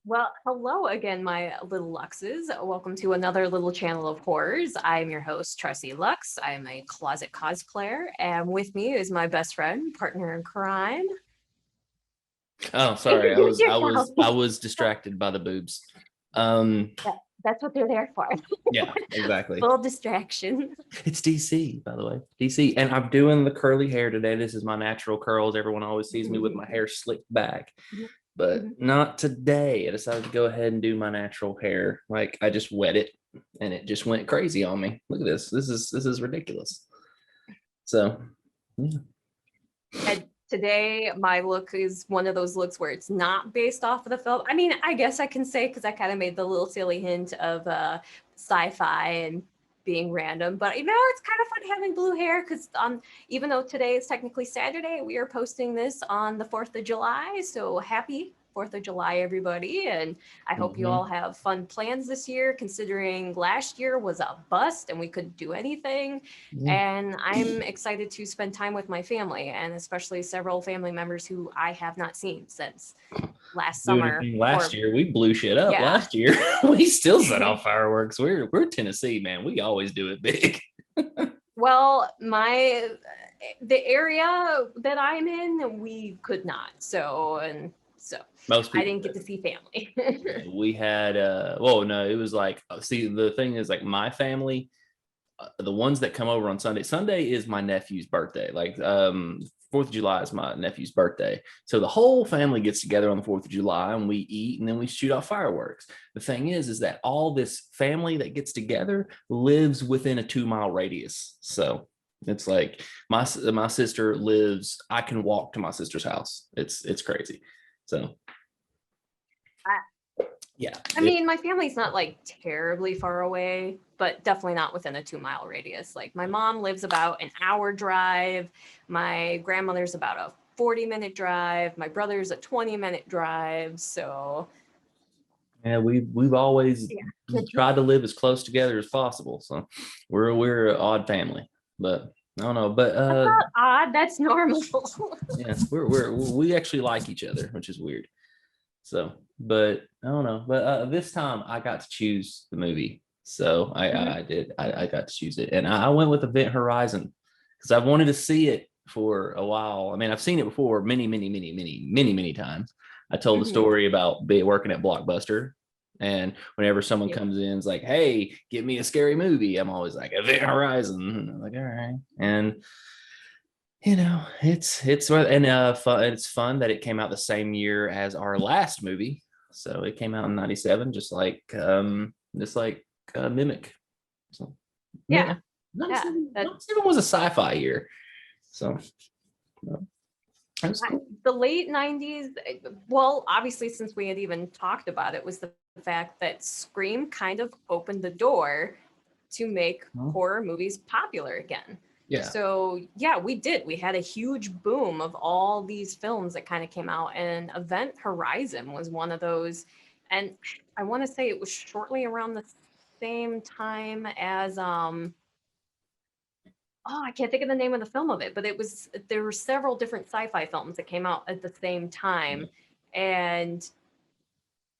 Well, hello again, my little Luxes. Welcome to another little channel of horrors. I'm your host, Tressy Lux. I'm a closet cosplayer, and with me is my best friend, partner in crime. Oh, sorry. I Introduce was I yourself. was I was distracted by the boobs. Um, That's what they're there for. yeah, exactly. Full distraction. It's DC, by the way. DC. And I'm doing the curly hair today. This is my natural curls. Everyone always sees me with my hair slicked back. But not today. I decided to go ahead and do my natural hair. Like I just wet it and it just went crazy on me. Look at this. This is ridiculous. So yeah. And today, my look is one of those looks where it's not based off of the film. I mean, I guess I can say because I kind of made the little silly hint of sci-fi and being random, but it's kind of fun having blue hair because even though today is technically Saturday, we are posting this on the 4th of July. So happy 4th of July, everybody. And I hope you all have fun plans this year, considering last year was a bust and we couldn't do anything. And I'm excited to spend time with my family, and especially several family members who I have not seen since last Do summer. anything last year. We blew shit up last year. We still set off fireworks. We're Tennessee, man. We always do it big. Well, the area that I'm in, we could not. So Most people I didn't get to see family. we had well, no, it was like see, the thing is like my family, the ones that come over on Sunday. Sunday is my nephew's birthday. Like 4th of July is my nephew's birthday. So the whole family gets together on the 4th of July and we eat and then we shoot off fireworks. The thing is that all this family that gets together lives within a 2-mile radius. So it's like my sister lives, I can walk to my sister's house. It's crazy. So yeah. I mean, my family's not like terribly far away, but definitely not within a 2-mile radius. Like my mom lives about an hour drive. My grandmother's about a 40-minute drive. My brother's a 20-minute drive. So yeah, we've always tried to live as close together as possible. So we're an odd family, but I don't know. But that's not odd. That's normal. yeah, we actually like each other, which is weird. So, but I don't know. But this time I got to choose the movie. So I did. I got to choose it, and I went with Event Horizon because I've wanted to see it for a while. I mean, I've seen it before many times. I told the story about working at Blockbuster, and whenever someone comes in, it's like, "Hey, give me a scary movie," I'm always like, "Event Horizon." And I'm like, all right, and it's fun. It's fun that it came out the same year as our last movie. So it came out in '97, just like Mimic. So Yeah. '97 was a sci-fi year. So the late 90s, well, obviously, since we had even talked about it, was the fact that Scream kind of opened the door to make horror movies popular again. Yeah. So yeah, we did. We had a huge boom of all these films that kind of came out, and Event Horizon was one of those. And I want to say it was shortly around the same time as I can't think of the name of the film of it, but there were several different sci-fi films that came out at the same time. And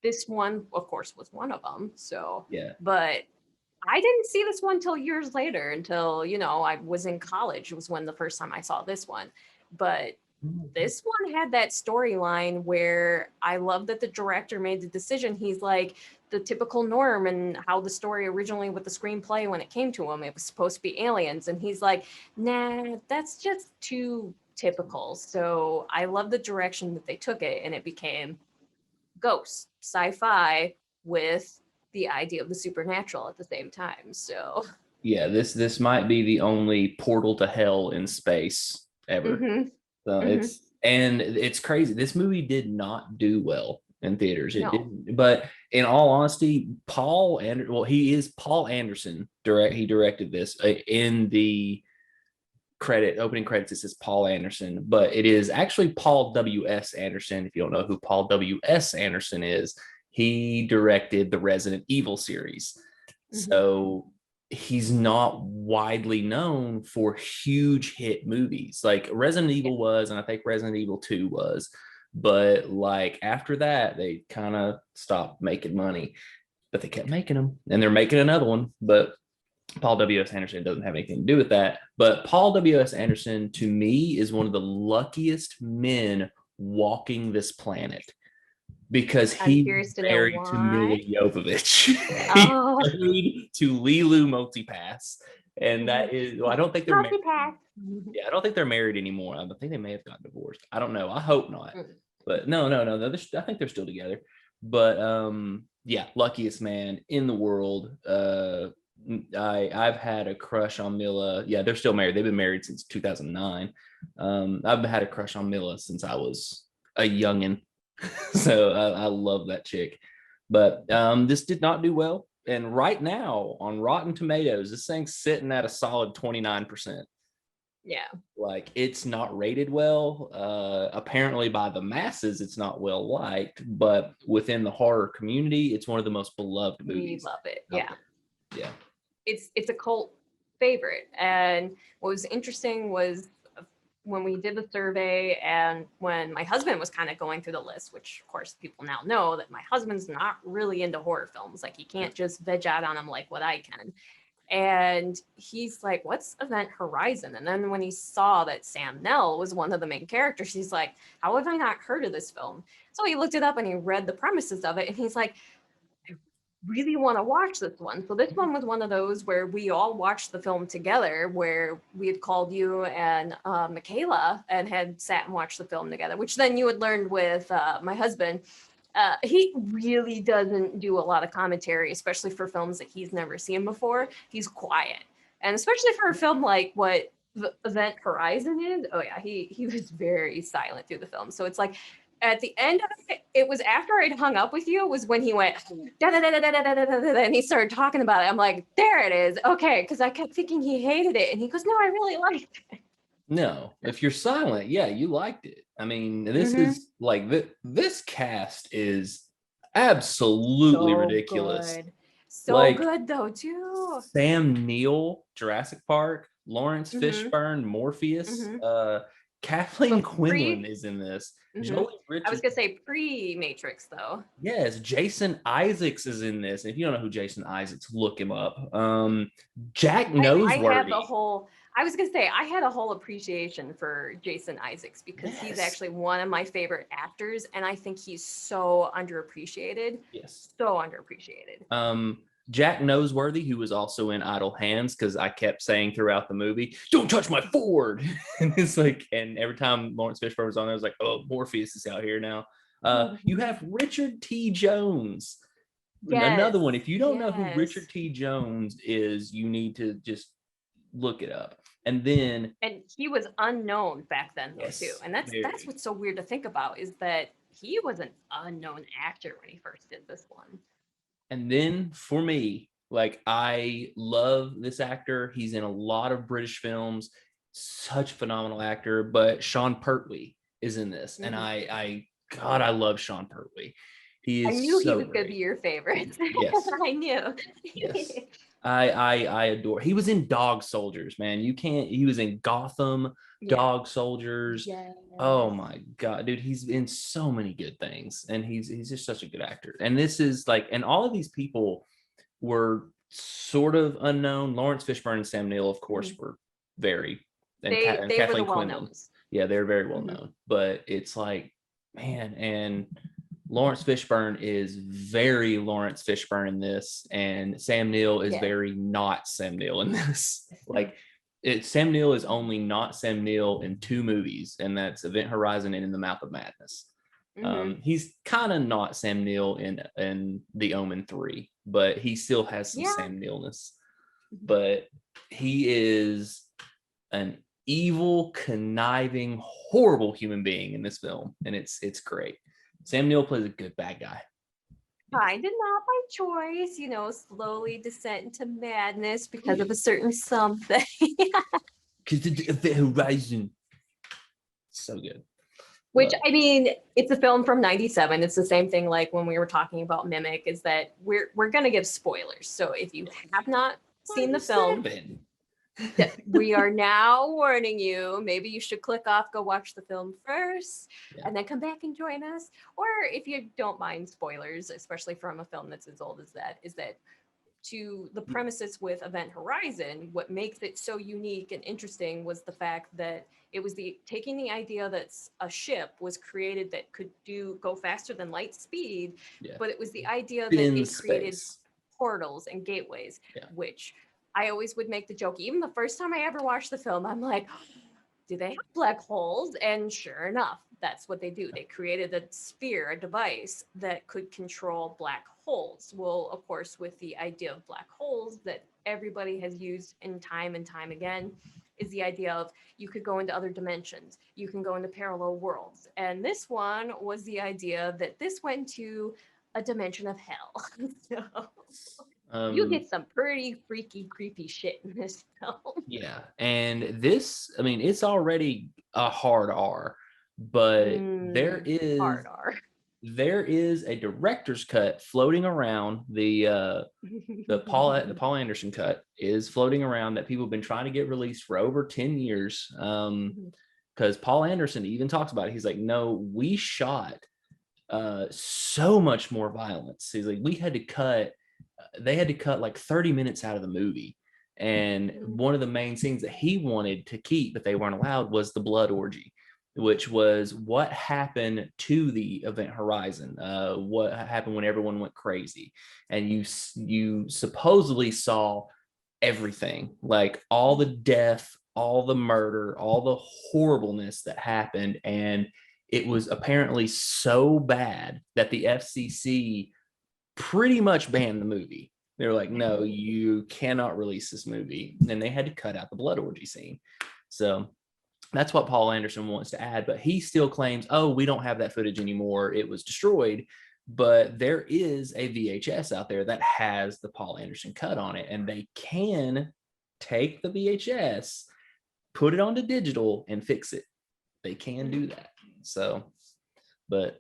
this one, of course, was one of them. So yeah. But I didn't see this one till years later, until, I was in college. It was when the first time I saw this one. But this one had that storyline where I love that the director made the decision. He's like, the typical norm and how the story originally with the screenplay, when it came to him, it was supposed to be aliens. And he's like, nah, that's just too typical. So I love the direction that they took it, and it became ghosts, sci-fi with the idea of the supernatural at the same time. So yeah, this might be the only portal to hell in space ever. So it's crazy. This movie did not do well in theaters. It didn't. But in all honesty, he is Paul Anderson. He directed this. In the opening credits, it says Paul Anderson, but it is actually Paul W.S. Anderson. If you don't know who Paul W.S. Anderson is, he directed the Resident Evil series. So he's not widely known for huge hit movies like Resident Evil was, and I think Resident Evil 2 was. But like after that, they kind of stopped making money, but they kept making them, and they're making another one. But Paul W.S. Anderson doesn't have anything to do with that. But Paul W.S. Anderson, to me, is one of the luckiest men walking this planet because I'm he curious to know married to Mila why. Jovovich. He Oh, married to Lilu Multipass. And that is, well, I don't think they're married. multi-pass. Yeah, I don't think they're married anymore. I think they may have gotten divorced. I don't know. I hope not. But no. I think they're still together. But yeah, luckiest man in the world. I've had a crush on Mila. Yeah, they're still married. They've been married since 2009. I've had a crush on Mila since I was a youngin. So I love that chick. But this did not do well. And right now on Rotten Tomatoes, this thing's sitting at a solid 29%. Yeah. Like it's not rated well. Apparently by the masses, it's not well liked, but within the horror community, it's one of the most beloved movies. We love it. Yeah. Yeah. It's a cult favorite. And what was interesting was when we did the survey and when my husband was kind of going through the list, which of course people now know that my husband's not really into horror films. Like he can't just veg out on them like what I can. And he's like, what's Event Horizon? And then when he saw that Sam Neill was one of the main characters, he's like, how have I not heard of this film? So he looked it up and he read the premises of it. And he's like, I really want to watch this one. So this one was one of those where we all watched the film together, where we had called you and Michaela and had sat and watched the film together, which then you had learned with my husband. He really doesn't do a lot of commentary, especially for films that he's never seen before. He's quiet. And especially for a film like what Event Horizon is, oh yeah, he was very silent through the film. So it's like at the end of it, it was after I'd hung up with you was when he went da da da da da da da da da, and he started talking about it. I'm like, there it is. Okay, because I kept thinking he hated it. And he goes, no, I really liked it. No, if you're silent, yeah, you liked it. I mean, this is like this cast is absolutely So ridiculous. good. So like good though too. Sam Neill, Jurassic Park, Lawrence Fishburne, Morpheus, Kathleen Quinlan is in this. Joey Richardson. I was gonna say pre-Matrix though. Yes, Jason Isaacs is in this. If you don't know who Jason Isaacs, look him up. Jack Noseworthy. I was gonna say I had a whole appreciation for Jason Isaacs because he's actually one of my favorite actors, and I think he's so underappreciated. Yes, so underappreciated. Jack Noseworthy, who was also in Idle Hands, because I kept saying throughout the movie, "Don't touch my Ford," and it's like, and every time Lawrence Fishburne was on there, I was like, "Oh, Morpheus is out here now." You have Richard T. Jones. Another one. If you don't know who Richard T. Jones is, you need to just look it up. And he was unknown back then though too, and that's what's so weird to think about is that he was an unknown actor when he first did this one. And then for me, like I love this actor. He's in a lot of British films, such a phenomenal actor. But Sean Pertwee is in this, and I love Sean Pertwee. He is. I knew he was going to be your favorite. Yes, I knew. Yes. I adore. He was in Dog Soldiers, man. He was in Gotham, Dog Soldiers. Yes. Oh my God, dude, he's in so many good things, and he's just such a good actor. And this is like, and all of these people were sort of unknown. Lawrence Fishburne and Sam Neill, of course, were very, and they Kathleen were Quinlan. Yeah, they're very well known. But it's like, man, and Lawrence Fishburne is very Lawrence Fishburne in this, and Sam Neill is very not Sam Neill in this. Like, Sam Neill is only not Sam Neill in 2 movies, and that's Event Horizon and In the Mouth of Madness. He's kind of not Sam Neill in The Omen 3, but he still has some Sam Neillness. But he is an evil, conniving, horrible human being in this film, and it's great. Sam Neill plays a good bad guy. Kind of not by choice, slowly descent into madness because of a certain something. Because the Horizon. So good. Which, I mean, it's a film from 97. It's the same thing like when we were talking about Mimic, is that we're going to give spoilers. So if you have not seen the film, We are now warning you. Maybe you should click off, go watch the film first, and then come back and join us. Or if you don't mind spoilers, especially from a film that's as old as that, is that to the premises with Event Horizon, what makes it so unique and interesting was the fact that it was taking the idea that a ship was created that could go faster than light speed, but it was the idea that it created portals and gateways, which I always would make the joke. Even the first time I ever watched the film, I'm like, do they have black holes? And sure enough, that's what they do. They created a sphere, a device that could control black holes. Well, of course, with the idea of black holes that everybody has used in time and time again, is the idea of you could go into other dimensions, you can go into parallel worlds. And this one was the idea that this went to a dimension of hell. So you get some pretty freaky, creepy shit in this film. Yeah. And this, I mean, it's already a hard R, but there is a director's cut floating around. The Paul Anderson cut is floating around that people have been trying to get released for over 10 years. Because Paul Anderson even talks about it. He's like, no, we shot so much more violence. He's like, they had to cut like 30 minutes out of the movie. And one of the main scenes that he wanted to keep, but they weren't allowed, was the blood orgy, which was what happened to the Event Horizon, what happened when everyone went crazy. And you supposedly saw everything, like all the death, all the murder, all the horribleness that happened. And it was apparently so bad that the FCC pretty much banned the movie. They were like, no, you cannot release this movie. And they had to cut out the blood orgy scene. So that's what Paul Anderson wants to add. But he still claims, oh, we don't have that footage anymore. It was destroyed. But there is a VHS out there that has the Paul Anderson cut on it. And they can take the VHS, put it onto digital, and fix it. They can do that. So, but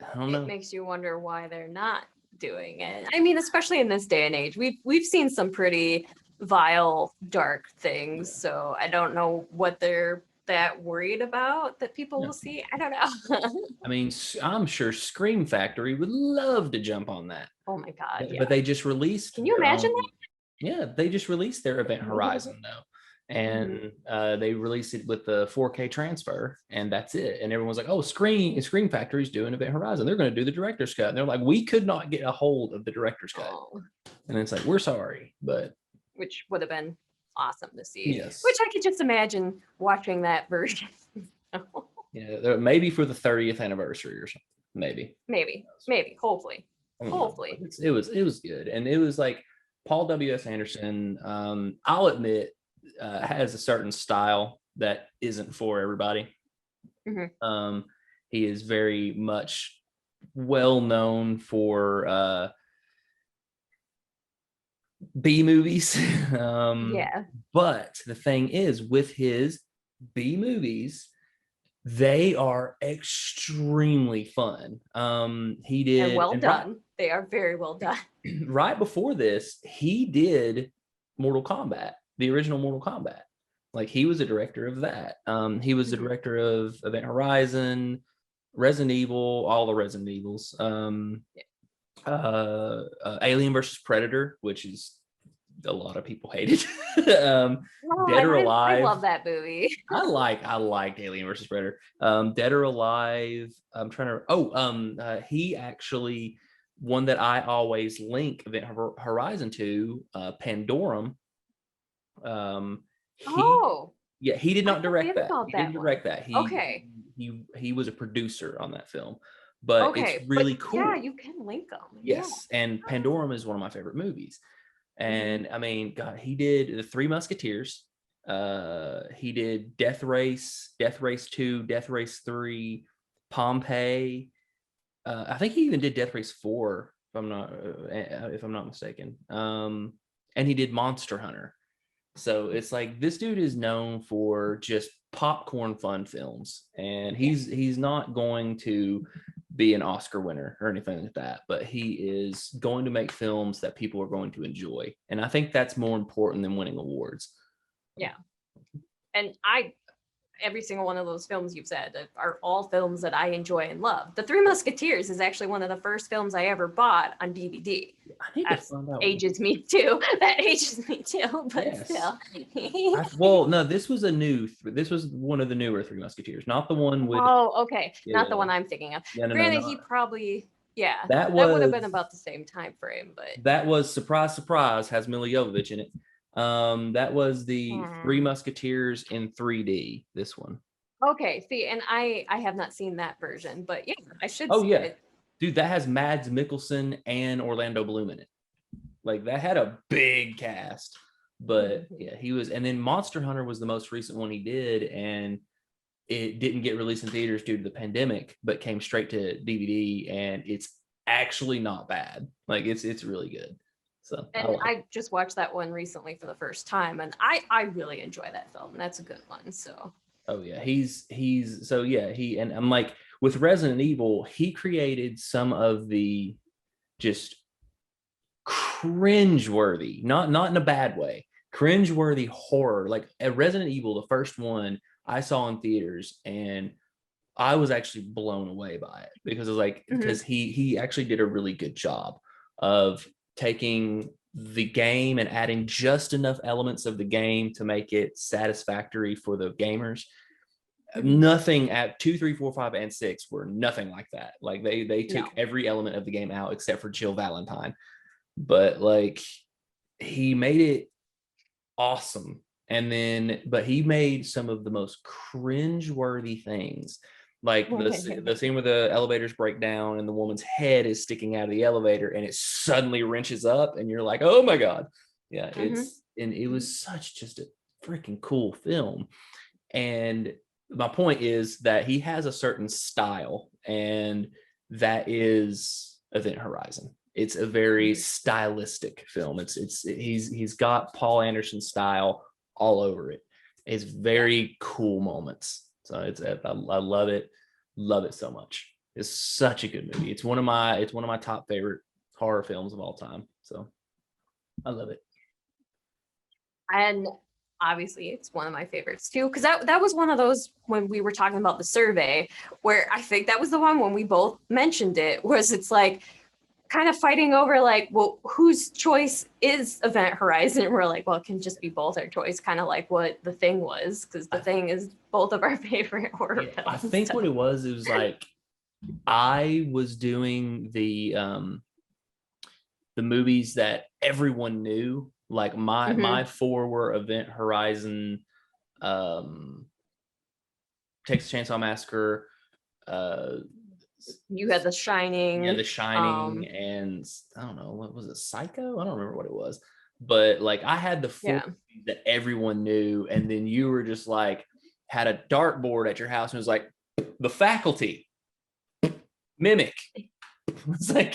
I don't know. It makes you wonder why they're not doing it. I mean, especially in this day and age, we've seen some pretty vile, dark things. So I don't know what they're that worried about that people will see. I don't know. I mean, I'm sure Scream Factory would love to jump on that. Oh my God. But they just released. Can you imagine that? Yeah, they just released their Event Horizon though. And they released it with the 4K transfer, and that's it. And everyone's like, oh, Scream Factory's doing Event Horizon. They're going to do the director's cut. And they're like, we could not get a hold of the director's cut. And it's like, we're sorry, but. Which would have been awesome to see. Yes. Which I could just imagine watching that version. Yeah, maybe for the 30th anniversary or something. Maybe. Hopefully. Hopefully. It was good. And it was like Paul W.S. Anderson, I'll admit, has a certain style that isn't for everybody. He is very much well known for B movies. But the thing is, with his B movies, they are extremely fun. He did, and well done. They are very well done. Right before this, he did Mortal Kombat. The original Mortal Kombat. Like, he was a director of that. He was the director of Event Horizon, Resident Evil, all the Resident Evils. Alien versus Predator, which is a lot of people hated. Dead or Alive. I love that movie. I liked Alien versus Predator. Dead or Alive. I'm trying to. He actually, one that I always link Event Horizon to, Pandorum. He did not direct that. He didn't direct that. He was a producer on that film, but it's really cool. Yeah, you can link them. Yes, and Pandorum is one of my favorite movies. And I mean, God, he did The Three Musketeers. He did Death Race 2, Death Race 3, Pompeii. I think he even did Death Race 4, if I'm not mistaken. And he did Monster Hunter. So it's like, this dude is known for just popcorn fun films, and he's not going to be an Oscar winner or anything like that, but he is going to make films that people are going to enjoy. And I think that's more important than winning awards. Yeah. And every single one of those films you've said are all films that I enjoy and love. The Three Musketeers is actually one of the first films I ever bought on DVD. I need to find out. Ages me too. That ages me too, but yes. Still. Well, no, this was one of the newer Three Musketeers, not the one with. Oh, okay. Not the one I'm thinking of. Yeah, Granted, he probably, that would have been about the same time frame, but that was surprise, has Mila Jovovich in it. That was the Three Musketeers in 3D. This one. Okay, see, and I have not seen that version, but yeah, I should. Oh yeah, dude, that has Mads Mikkelsen and Orlando Bloom in it. Like that had a big cast, but yeah, he was. And then Monster Hunter was the most recent one he did, and it didn't get released in theaters due to the pandemic, but came straight to DVD, and it's actually not bad. Like it's really good. So and I just watched that one recently for the first time, and I really enjoy that film. That's a good one. So oh yeah, he's so yeah, and I'm like with Resident Evil, he created some of the just cringeworthy, not in a bad way, cringeworthy horror. Like at Resident Evil, the first one I saw in theaters, and I was actually blown away by it because it was like because he actually did a really good job of taking the game and adding just enough elements of the game to make it satisfactory for the gamers. Nothing at 2, 3, 4, 5, and 6 were nothing like that. Like they took every element of the game out except for Jill Valentine. But like he made it awesome. And then, but he made some of the most cringe-worthy things, like the scene where the elevators break down and the woman's head is sticking out of the elevator and it suddenly wrenches up, and you're like, oh my god, yeah, it was such just a freaking cool film. And my point is that he has a certain style, and that is Event Horizon. It's a very stylistic film. He's got Paul Anderson style all over it. It's very cool moments. So I love it so much. It's such a good movie. It's one of my top favorite horror films of all time. So I love it. And obviously it's one of my favorites too, because that was one of those when we were talking about the survey where I think that was the one when we both mentioned it, was it's like kind of fighting over like, well, whose choice is Event Horizon? And we're like, well, it can just be both our choice, kind of like what The Thing was, because The Thing is both of our favorite horror films. I think what it was like I was doing the movies that everyone knew. Like my 4 were Event Horizon, Texas Chainsaw Massacre, you had The Shining. Yeah, The Shining, and I don't know, what was it, Psycho? I don't remember what it was. But like I had the 4 movies that everyone knew, and then you were just like had a dartboard at your house and was like, The Faculty, Mimic. It's like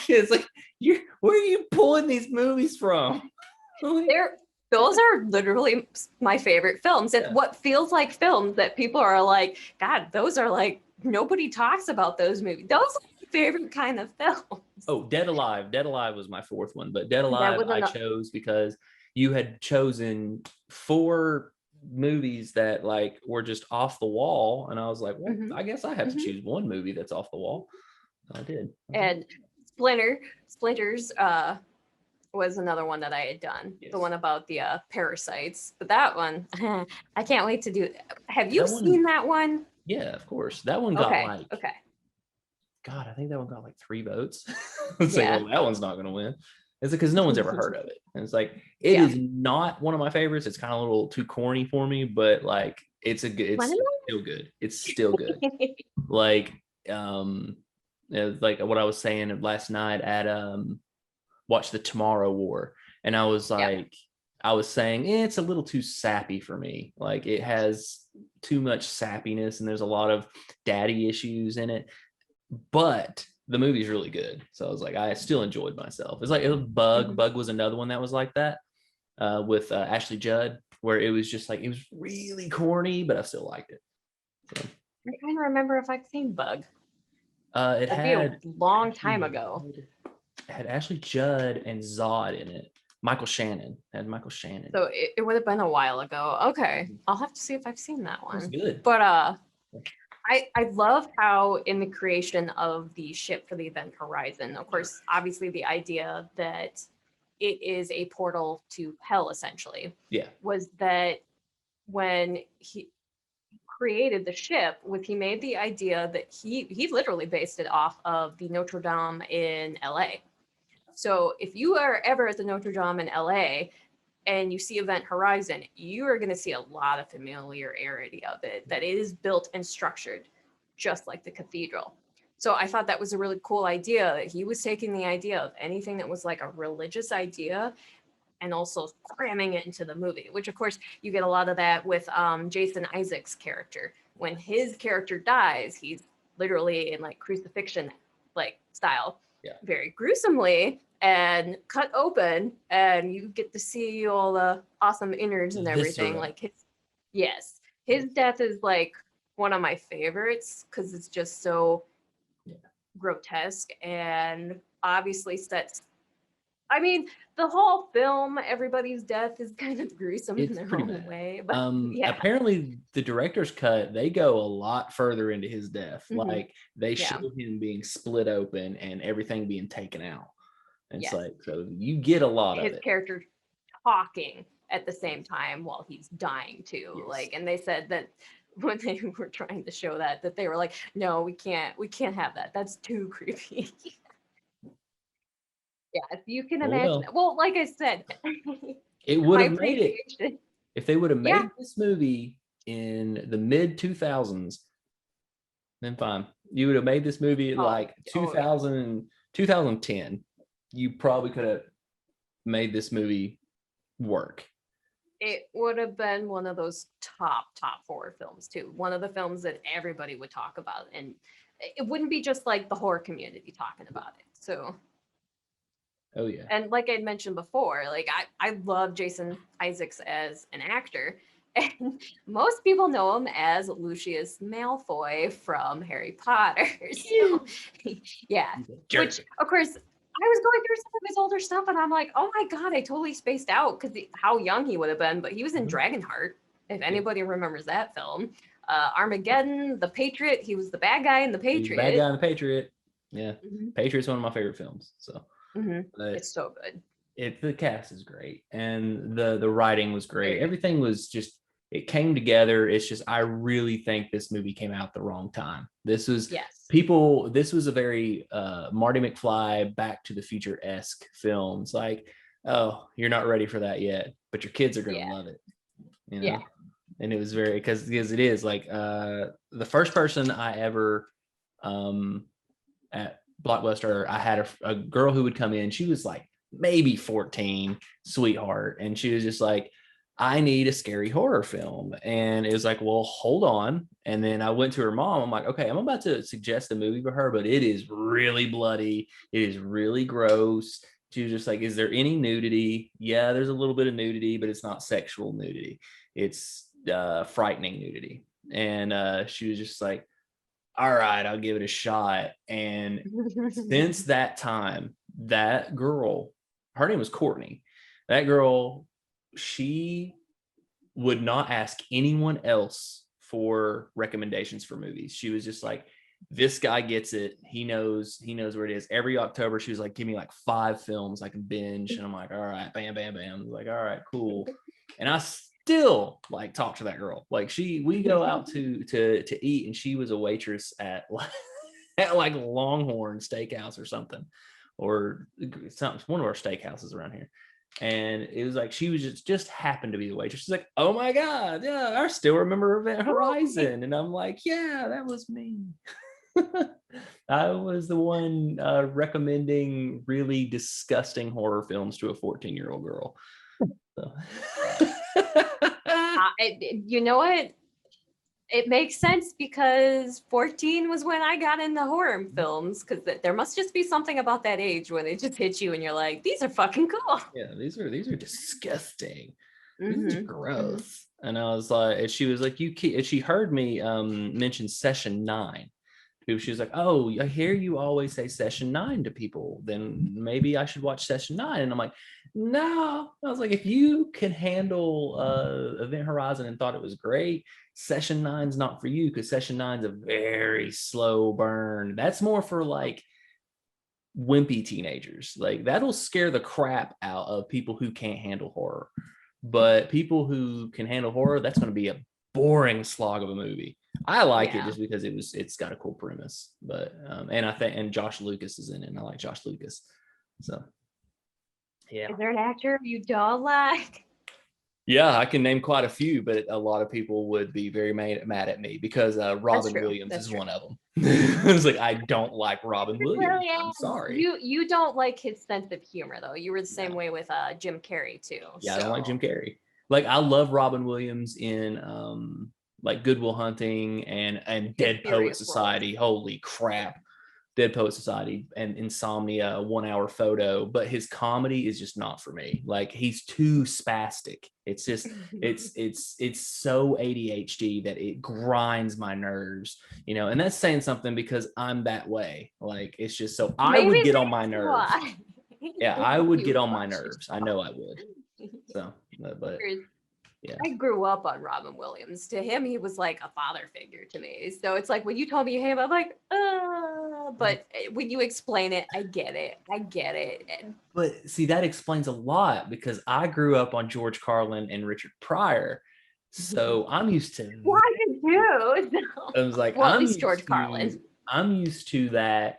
where are you pulling these movies from? Those are literally my favorite films, and what feels like films that people are like, God, those are like, nobody talks about those movies. Those are my favorite kind of films. Oh, Dead Alive. Dead Alive was my 4th one, but Dead Alive I chose because you had chosen 4 movies that like were just off the wall, and I was like, well, I guess I have to choose one movie that's off the wall. So I did. And Splinters was another one that I had done. Yes. The one about the parasites. But that one, I can't wait to do. Have you seen that one? Yeah, of course. That one got okay. God, I think that one got like 3 votes. It's like, well, that one's not going to win. It's because no one's ever heard of it. And it's like, it is not one of my favorites. It's kind of a little too corny for me, but like, it's still good. It's still good. Like, like what I was saying last night at watch the Tomorrow War, and I was like, I was saying it's a little too sappy for me. Like it has too much sappiness, and there's a lot of daddy issues in it, but the movie's really good. So I was like, I still enjoyed myself. It's like Bug was another one that was like that with Ashley Judd, where it was just like, it was really corny, but I still liked it. So. I'm trying to remember if I've seen Bug. It That'd had be a long time ago. It had Ashley Judd and Zod in it, Michael Shannon. Had Michael Shannon. So it would have been a while ago. Okay. I'll have to see if I've seen that It was one. good. But I love how in the creation of the ship for the Event Horizon, of course, obviously the idea that it is a portal to hell, essentially. Yeah. Was that when he created the ship, he made the idea that he literally based it off of the Notre Dame in LA. So if you are ever at the Notre Dame in LA and you see Event Horizon, you are going to see a lot of familiarity of it, that it is built and structured just like the cathedral. So I thought that was a really cool idea, that he was taking the idea of anything that was like a religious idea and also cramming it into the movie, which of course you get a lot of that with Jason Isaacs' character. When his character dies, he's literally in like crucifixion like style, very gruesomely, and cut open, and you get to see all the awesome innards and everything. Like his death is like one of my favorites because it's just so grotesque and obviously sets. I mean, the whole film, everybody's death is kind of gruesome in their own way. But apparently the director's cut, they go a lot further into his death. Like they show him being split open and everything being taken out. And it's like, so you get a lot of it. His character talking at the same time while he's dying too. Like, and they said that when they were trying to show that they were like, no, we can't have that. That's too creepy. Yes, you can imagine. Well, like I said, it would have made it if they would have made this movie in the mid 2000s. Then fine, you would have made this movie like 2000, 2010. You probably could have made this movie work. It would have been one of those top horror films too. One of the films that everybody would talk about, and it wouldn't be just like the horror community talking about it. So. Oh yeah. And like I mentioned before, like I love Jason Isaacs as an actor, and most people know him as Lucius Malfoy from Harry Potter. So, yeah, which of course I was going through some of his older stuff, and I'm like, oh my god, I totally spaced out because how young he would have been. But he was in Dragonheart, if anybody remembers that film. Armageddon, The Patriot. He was the bad guy in The Patriot. Bad guy in The Patriot. Yeah, Patriot's one of my favorite films. So. It's so good. The cast is great, and the writing was great. Everything was just, it came together. It's just, I really think this movie came out the wrong time. This was this was a very Marty McFly, Back to the Future-esque film. It's like, oh, you're not ready for that yet, but your kids are gonna love it, you know. And it was very, because it is like the first person I ever at Blockbuster, I had a girl who would come in. She was like maybe 14, sweetheart, and she was just like, I need a scary horror film. And it was like, well, hold on. And then I went to her mom. I'm like, okay, I'm about to suggest a movie for her, but it is really bloody. It is really gross. She was just like, is there any nudity? Yeah, there's a little bit of nudity, but it's not sexual nudity. It's frightening nudity. And she was just like, all right, I'll give it a shot. And since that time, that girl, her name was Courtney. That girl, she would not ask anyone else for recommendations for movies. She was just like, this guy gets it. He knows where it is. Every October, she was like, give me like 5 films I can binge. And I'm like, all right, bam, bam, bam. Like, all right, cool. And I still like talk to that girl. Like we go out to eat, and she was a waitress at like Longhorn Steakhouse or something, or one of our steakhouses around here. And it was like, she was just happened to be the waitress. She's like, oh my god, yeah, I still remember Event Horizon. And I'm like, yeah, that was me. I was the one recommending really disgusting horror films to a 14-year-old girl. So. You know what? It makes sense, because 14 was when I got into horror films, because there must just be something about that age when it just hits you and you're like, these are fucking cool. Yeah, these are disgusting. These are gross. And I was like, and she was like, and she heard me mention Session 9. who she was like, oh, I hear you always say session 9 to people, then maybe I should watch session 9. And I'm like, no. I was like, if you can handle Event Horizon and thought it was great, session 9's not for you, because session 9's a very slow burn. That's more for like wimpy teenagers. Like that'll scare the crap out of people who can't handle horror. But people who can handle horror, that's going to be a boring slog of a movie. I like it just because it's got a cool premise. But and I think and Josh Lucas is in it, and I like Josh Lucas. So yeah. Is there an actor you don't like? Yeah, I can name quite a few, but a lot of people would be very mad at me because Robin Williams is one of them. It's like, I don't like Robin Williams. I'm sorry. You don't like his sense of humor, though. You were the same way with Jim Carrey, too. Yeah, I don't like Jim Carrey. Like, I love Robin Williams in like Good Will Hunting and Dead Poet Society. Holy crap. Dead Poet Society and Insomnia, 1 Hour Photo, but his comedy is just not for me. Like he's too spastic. It's just it's so ADHD that it grinds my nerves, you know. And that's saying something because I'm that way. Like it's just so I would get on my nerves. Yeah, I would get on my nerves. I know I would. So, but yeah. I grew up on Robin Williams. To him, he was like a father figure to me. So it's like when you told me him, I'm like, but when you explain it, I get it. But see, that explains a lot because I grew up on George Carlin and Richard Pryor. So I'm used to why did you? I was like, well, at least George Carlin. I'm used to that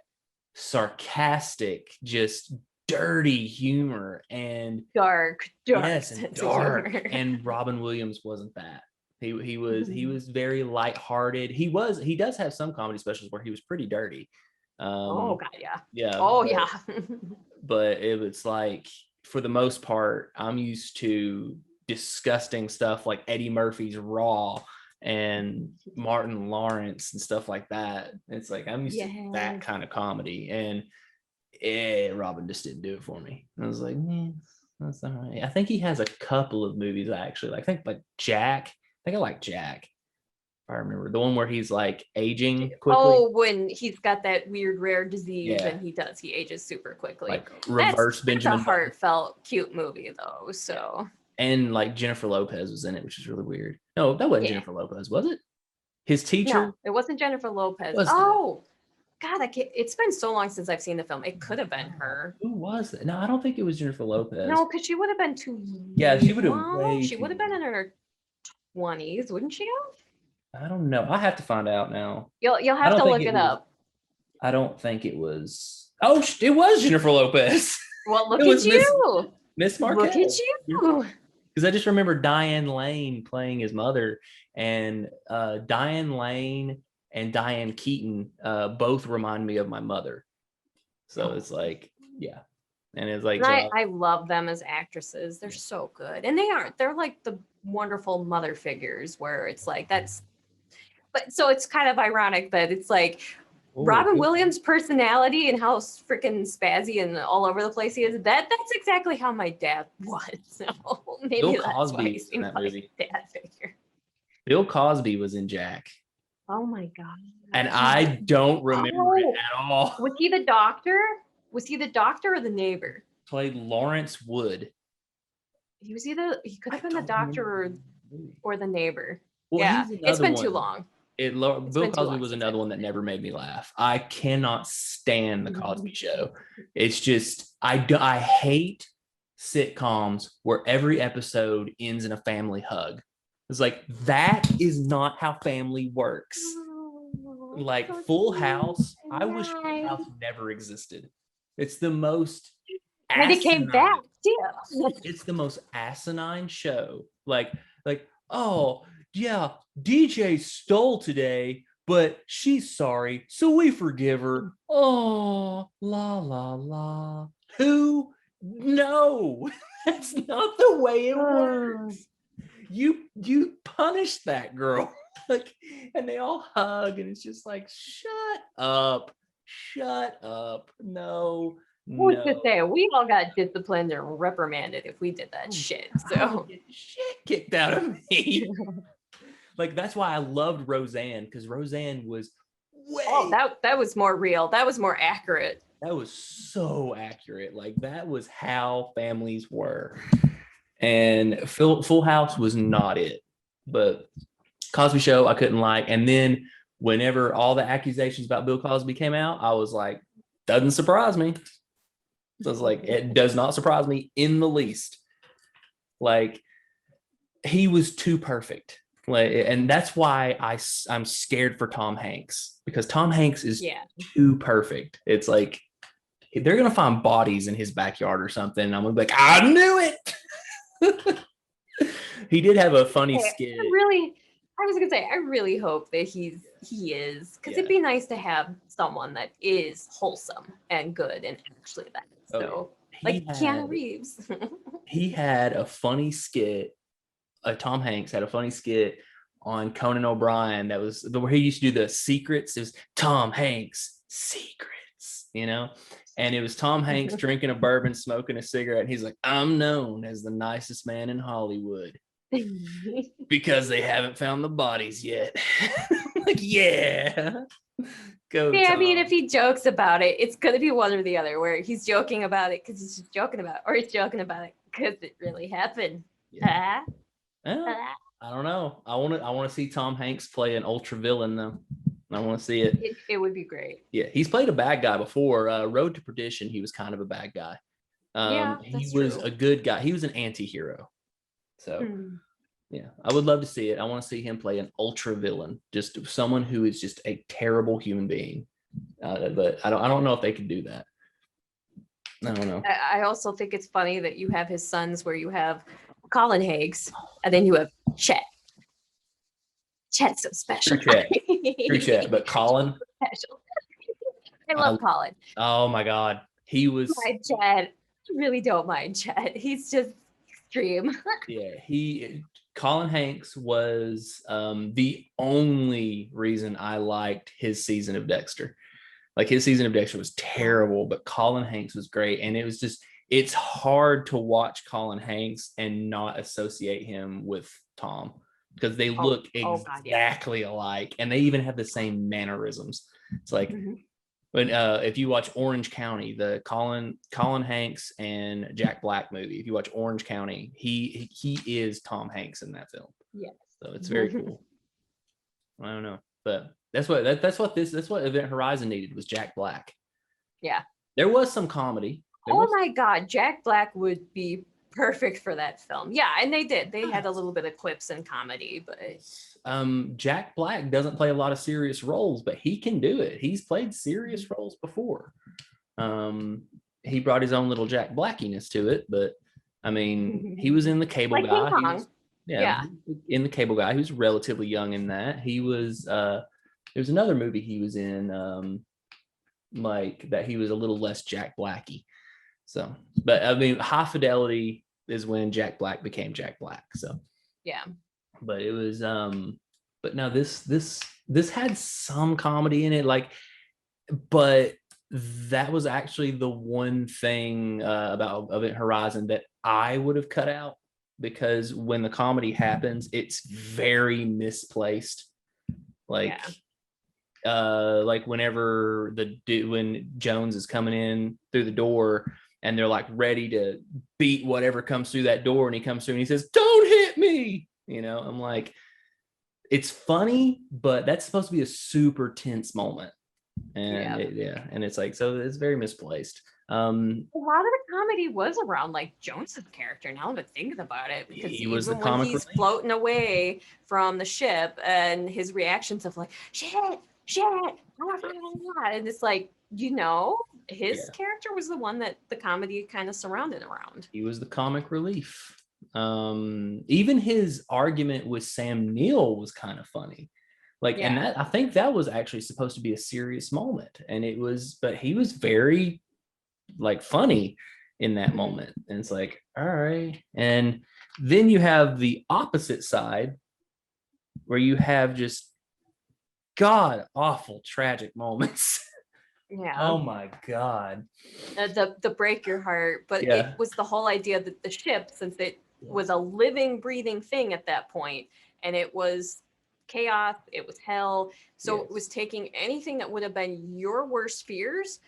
sarcastic, just dirty humor and dark yes, and dark. And Robin Williams wasn't that. He was very lighthearted. He does have some comedy specials where he was pretty dirty. Oh god, yeah. But it was like, for the most part, I'm used to disgusting stuff like Eddie Murphy's Raw and Martin Lawrence and stuff like that. It's like I'm used to that kind of comedy, and Robin just didn't do it for me. I was like, that's all right. I think he has a couple of movies I actually like. I think like Jack. I think I like Jack. If I remember the one where he's like aging quickly. Oh, when he's got that weird rare disease and he ages super quickly. Like reverse Benjamin. That's a heartfelt, cute movie though. So. And like Jennifer Lopez was in it, which is really weird. No, that wasn't Jennifer Lopez, was it? His teacher? No, it wasn't Jennifer Lopez. Oh. God, it's been so long since I've seen the film. It could have been her. Who was it? No, I don't think it was Jennifer Lopez. No, because she would have been too. Yeah, she would have. She would have been in her 20s, wouldn't she have? I don't know. I have to find out now. You'll have to look it up. I don't think it was. Oh, it was Jennifer Lopez. Well, look at you, Miss Marquez. Look at you. Because I just remember Diane Lane playing his mother, and Diane Lane and Diane Keaton both remind me of my mother. So it's like, yeah. And it's like, I love them as actresses. They're so good. And they're like the wonderful mother figures where it's like, but so it's kind of ironic that it's like Robin Williams' personality and how freaking spazzy and all over the place he is. That's exactly how my dad was. So maybe Bill that's Cosby why he seemed in that like movie. Dad figure. Bill Cosby was in Jack. Oh my god! And I don't remember it at all. Was he the doctor? Was he the doctor or the neighbor? Played Lawrence Wood. He could have been the doctor or the neighbor. Well, yeah, it's been too long. Bill Cosby was another one that never made me laugh. I cannot stand the Cosby Show. It's just I hate sitcoms where every episode ends in a family hug. It's like, that is not how family works. Like Full House, I wish Full House never existed. It's the most and it came back too. It's the most asinine show. Like, oh yeah, DJ stole today, but she's sorry, so we forgive her. Oh, la la la. Who? No, that's not the way it works. You punish that girl. Like, and they all hug, and it's just like, shut up. No. Who's to say we all got disciplined or reprimanded if we did that shit. So shit kicked out of me. Like, that's why I loved Roseanne, because Roseanne was Oh, way. that was more real. That was more accurate. That was so accurate. Like that was how families were. And Full House was not it. But Cosby Show I couldn't like. And then whenever all the accusations about Bill Cosby came out, I was like, doesn't surprise me. So I was like, it does not surprise me in the least. Like he was too perfect. Like, and that's why I'm scared for Tom Hanks, because Tom Hanks is too perfect. It's like they're gonna find bodies in his backyard or something. And I'm gonna be like, I knew it. He did have a funny skit. I was gonna say, I really hope that he is, because it'd be nice to have someone that is wholesome and good and actually that. So like Keanu Reeves. He had a funny skit. Tom Hanks had a funny skit on Conan O'Brien that was where he used to do the secrets. It was Tom Hanks secrets, you know, and it was Tom Hanks drinking a bourbon, smoking a cigarette, and he's like, "I'm known as the nicest man in Hollywood because they haven't found the bodies yet." Like, yeah. Go, yeah, Tom. I mean, if he jokes about it, it's gonna be one or the other, where he's joking about it because he's just joking about it, or he's joking about it because it really happened. Yeah. I don't know. I want to see Tom Hanks play an ultra villain though. I want to see it. It would be great. Yeah, he's played a bad guy before. Road to Perdition, he was kind of a bad guy. He was a good guy. He was an anti-hero. So yeah, I would love to see it. I want to see him play an ultra villain, just someone who is just a terrible human being. But I don't know if they can do that. I don't know. I also think it's funny that you have his sons, where you have Colin Hanks, and then you have Chet. Chet's so special. True Chet. But Colin, special. I love Colin. Oh my God, he was. My Chet. I really don't mind Chet. He's just extreme. Yeah, Colin Hanks was the only reason I liked his season of Dexter. Like his season of Dexter was terrible, but Colin Hanks was great. And it was just, it's hard to watch Colin Hanks and not associate him with Tom, because they look exactly alike, and they even have the same mannerisms. It's like when if you watch Orange County, the Colin Hanks and Jack Black movie, if you watch Orange County, he is Tom Hanks in that film. Yes. So it's very cool. I don't know, but that's what Event Horizon needed, was Jack Black. Yeah. There was some comedy. My God, Jack Black would be perfect for that film. Yeah, and they did. They had a little bit of quips and comedy, but Jack Black doesn't play a lot of serious roles, but he can do it. He's played serious roles before. He brought his own little Jack Blackiness to it, but I mean, he was in The Cable Guy. In The Cable Guy, he was relatively young in that. He was there's another movie he was in like that he was a little less Jack Blacky. So, but I mean, High Fidelity is when Jack Black became Jack Black. So yeah, but it was but no, this had some comedy in it, like, but that was actually the one thing about Event Horizon that I would have cut out, because when the comedy happens, it's very misplaced. Like whenever when Jones is coming in through the door and they're like ready to beat whatever comes through that door, and he comes through and he says, "Don't hit me." You know, I'm like, it's funny, but that's supposed to be a super tense moment. And and it's like, so it's very misplaced. A lot of the comedy was around like Jones's character, now that I'm thinking about it, because he was even when he's floating away from the ship and his reactions of like shit, and it's like, you know, his character was the one that the comedy kind of surrounded around. He was the comic relief. Even his argument with Sam Neill was kind of funny. Like, and that, I think that was actually supposed to be a serious moment, and it was, but he was very like funny in that moment. And it's like, all right. And then you have the opposite side where you have just god awful tragic moments. Yeah. Oh my God. The break your heart. But it was the whole idea that the ship, since it was a living, breathing thing at that point, and it was chaos, it was hell. So Yes. it was taking anything that would have been your worst fears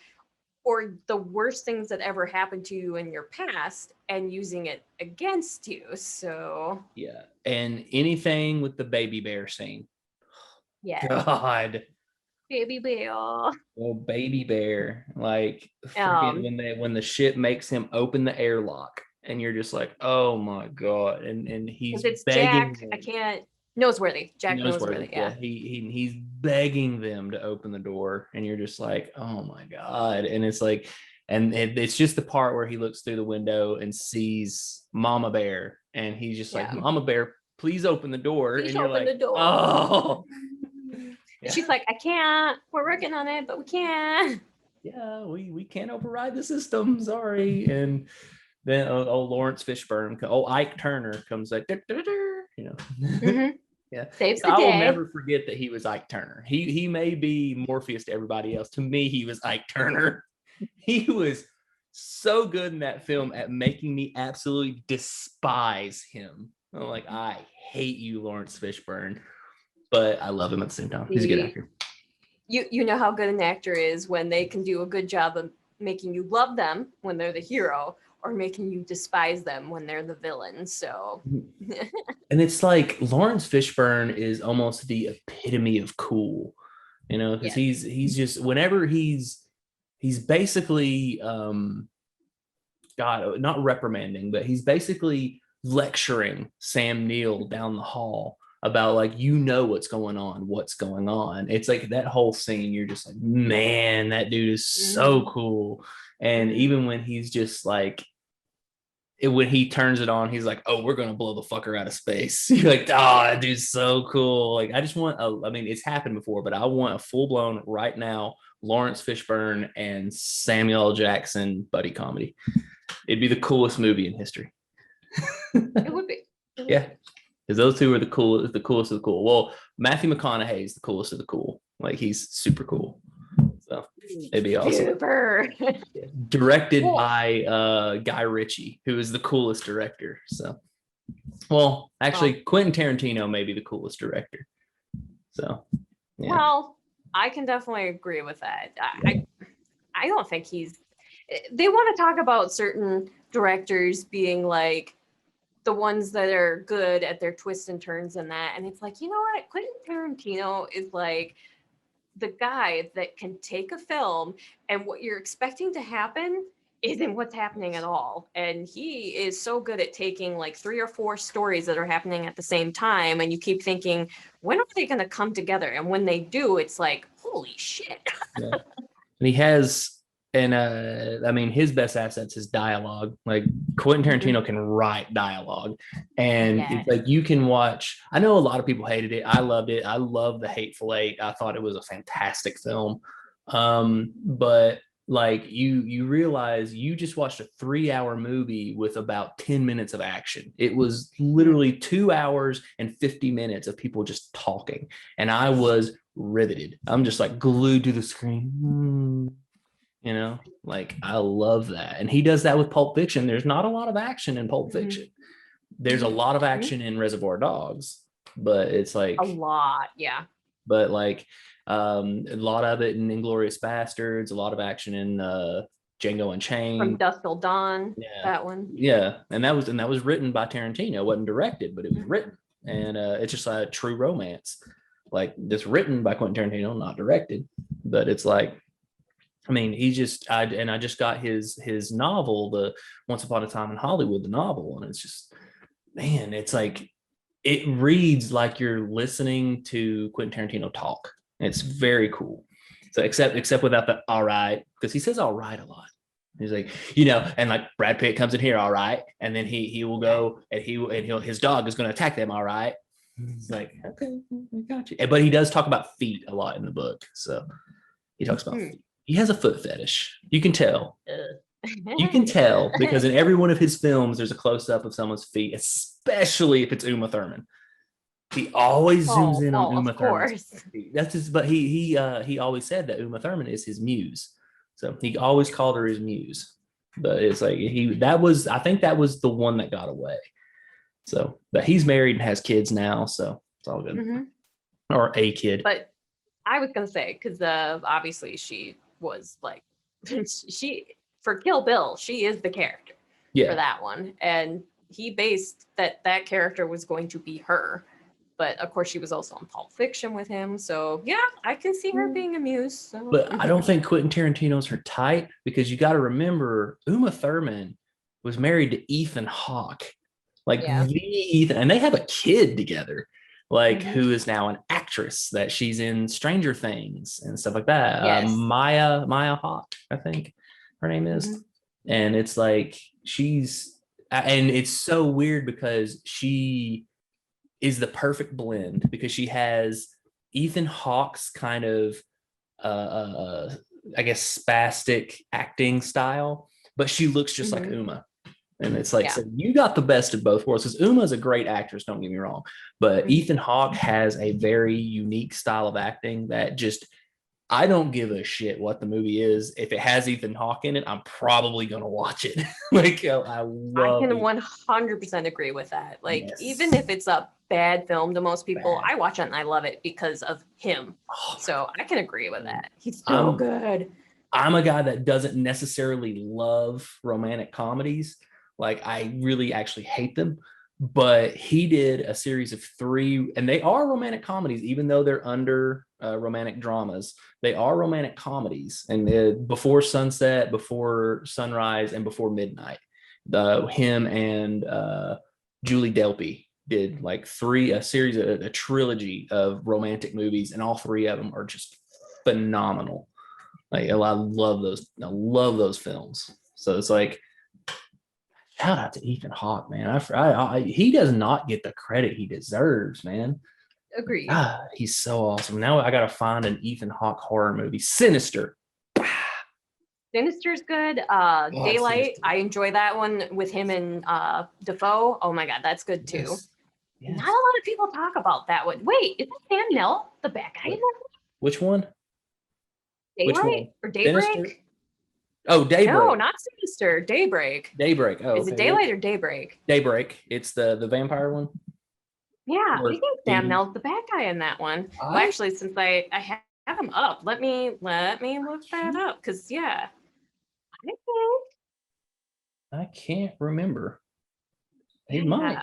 or the worst things that ever happened to you in your past and using it against you. So Yeah. And anything with the baby bear scene. yeah, God. baby bear. Oh, baby bear. Like freaking Um, when the ship makes him open the airlock and you're just like, oh my God. And because he's it's begging Jack. I them. can't. Noseworthy. Jack Noseworthy. Noseworthy. Yeah. Yeah. He's begging them to open the door. And you're just like, oh my God. And it's like, and it's just the part where he looks through the window and sees Mama Bear. And he's just like, Yeah. Mama Bear, please open the door. Please And you're open like, the door. oh And yeah. she's like, I can't. We're working on it, but we can't. Yeah, we can't override the system. Sorry. And then Lawrence Fishburne, Ike Turner comes like, you know. Mm-hmm. Yeah, Saves the I will day. never forget that he was Ike Turner. He may be Morpheus to everybody else. To me, he was Ike Turner. He was so good in that film at making me absolutely despise him. I'm like, I hate you, Lawrence Fishburne, but I love him at the same time. He's a good actor. You know how good an actor is when they can do a good job of making you love them when they're the hero or making you despise them when they're the villain. So And it's like Lawrence Fishburne is almost the epitome of cool, you know, because yes. he's just whenever he's basically God, not reprimanding, but he's basically lecturing Sam Neill down the hall about like, you know, what's going on, what's going on. It's like that whole scene, you're just like, man, that dude is so cool. And even when he's just like, when he turns it on, he's like, oh, we're going to blow the fucker out of space. You're like, oh, that dude's so cool. Like, I just want, I mean, it's happened before, but I want a full blown right now Lawrence Fishburne and Samuel L. Jackson buddy comedy. It'd be the coolest movie in history. It would be. Yeah. Because those two are the coolest of the cool. Well, Matthew McConaughey is the coolest of the cool. Like, he's super cool. So it'd be awesome. Super. Directed by Guy Ritchie, who is the coolest director. So, well, actually, Quentin Tarantino may be the coolest director. So, yeah. Well, I can definitely agree with that. I don't think he's. They want to talk about certain directors being like the ones that are good at their twists and turns and that, and it's like, you know what, Quentin Tarantino is like the guy that can take a film and what you're expecting to happen isn't what's happening at all. And he is so good at taking like 3 or 4 stories that are happening at the same time. And you keep thinking, when are they going to come together? And when they do, it's like, holy shit. Yeah. And he has, and I mean, his best assets is dialogue. Like Quentin Tarantino can write dialogue, and it's like you can watch. I know a lot of people hated it. I loved it. I love The Hateful Eight. I thought it was a fantastic film. But like you realize you just watched a 3-hour movie with about 10 minutes of action. It was literally 2 hours and 50 minutes of people just talking, and I was riveted. I'm just like glued to the screen. You know, like I love that. And he does that with Pulp Fiction. There's not a lot of action in Pulp Fiction. There's a lot of action in Reservoir Dogs, but it's like a lot. Yeah. But like a lot of it in Inglourious Bastards, a lot of action in Django Unchained. From Dusk Till Dawn. Yeah. That one. Yeah. And that was written by Tarantino. It wasn't directed, but it was written. And it's just a true romance. Like just written by Quentin Tarantino, not directed. But it's like, I mean, I just got his novel, the Once Upon a Time in Hollywood, the novel, and it's just, man, it's like it reads like you're listening to Quentin Tarantino talk. It's very cool. So except without the all right, because he says all right a lot. He's like, you know, and like Brad Pitt comes in here, all right, and then he will go and his dog is going to attack them, all right. He's like, okay, I got you. But he does talk about feet a lot in the book, so he talks about feet. He has a foot fetish. You can tell. You can tell because in every one of his films, there's a close up of someone's feet, especially if it's Uma Thurman. He always zooms in on Uma Thurman. That's just, but he always said that Uma Thurman is his muse, so he always called her his muse. But it's like I think that was the one that got away. So, but he's married and has kids now, so it's all good. or a kid. But I was gonna say, because obviously she was like she for Kill Bill, she is the character for Yeah. that one. And he based that character was going to be her. But of course she was also on Pulp Fiction with him. So yeah, I can see her being amused. So But I don't think Quentin Tarantino's her type, because you got to remember Uma Thurman was married to Ethan Hawke, like yeah. the Ethan, and they have a kid together, like Mm-hmm. who is now an actress that she's in Stranger Things and stuff like that. Yes. Maya Hawke, I think her name is, Mm-hmm. and it's like and it's so weird because she is the perfect blend, because she has Ethan Hawke's kind of I guess spastic acting style, but she looks just like Uma. And it's like, Yeah. so you got the best of both worlds, because Uma is a great actress, don't get me wrong, but Ethan Hawke has a very unique style of acting that just, I don't give a shit what the movie is. If it has Ethan Hawke in it, I'm probably gonna watch it. Like I love. I can 100% agree with that. Like, Yes. even if it's a bad film to most people, Bad. I watch it and I love it because of him. Oh, so I can agree with that. He's so good. I'm a guy that doesn't necessarily love romantic comedies. Like, I really actually hate them. But he did a series of 3, and they are romantic comedies, even though they're under romantic dramas. They are romantic comedies. And Before Sunset, Before Sunrise, and Before Midnight, him and Julie Delpy did like a trilogy of romantic movies, and all 3 of them are just phenomenal. Like, I love those. I love those films. So it's like, shout out to Ethan Hawke, man. He does not get the credit he deserves, man. Agreed. God, he's so awesome. Now I gotta find an Ethan Hawke horror movie. Sinister. Sinister's good. Daylight, Sinister. I enjoy that one with him and Defoe. Oh my god, that's good too. Yes. Yes. Not a lot of people talk about that one. Wait, is that Sam Neill, the bad guy in that one? Which one? Daylight Which one? or Daybreak? Sinister? Oh, Daybreak. No, not Sinister. Daybreak. Daybreak. Oh, is it Daylight or Daybreak? Daybreak. It's the vampire one. Yeah, Or I think Sam Nell's the bad guy in that one. Well, actually, since I have him up, let me look that up, because yeah, I can't remember. He might.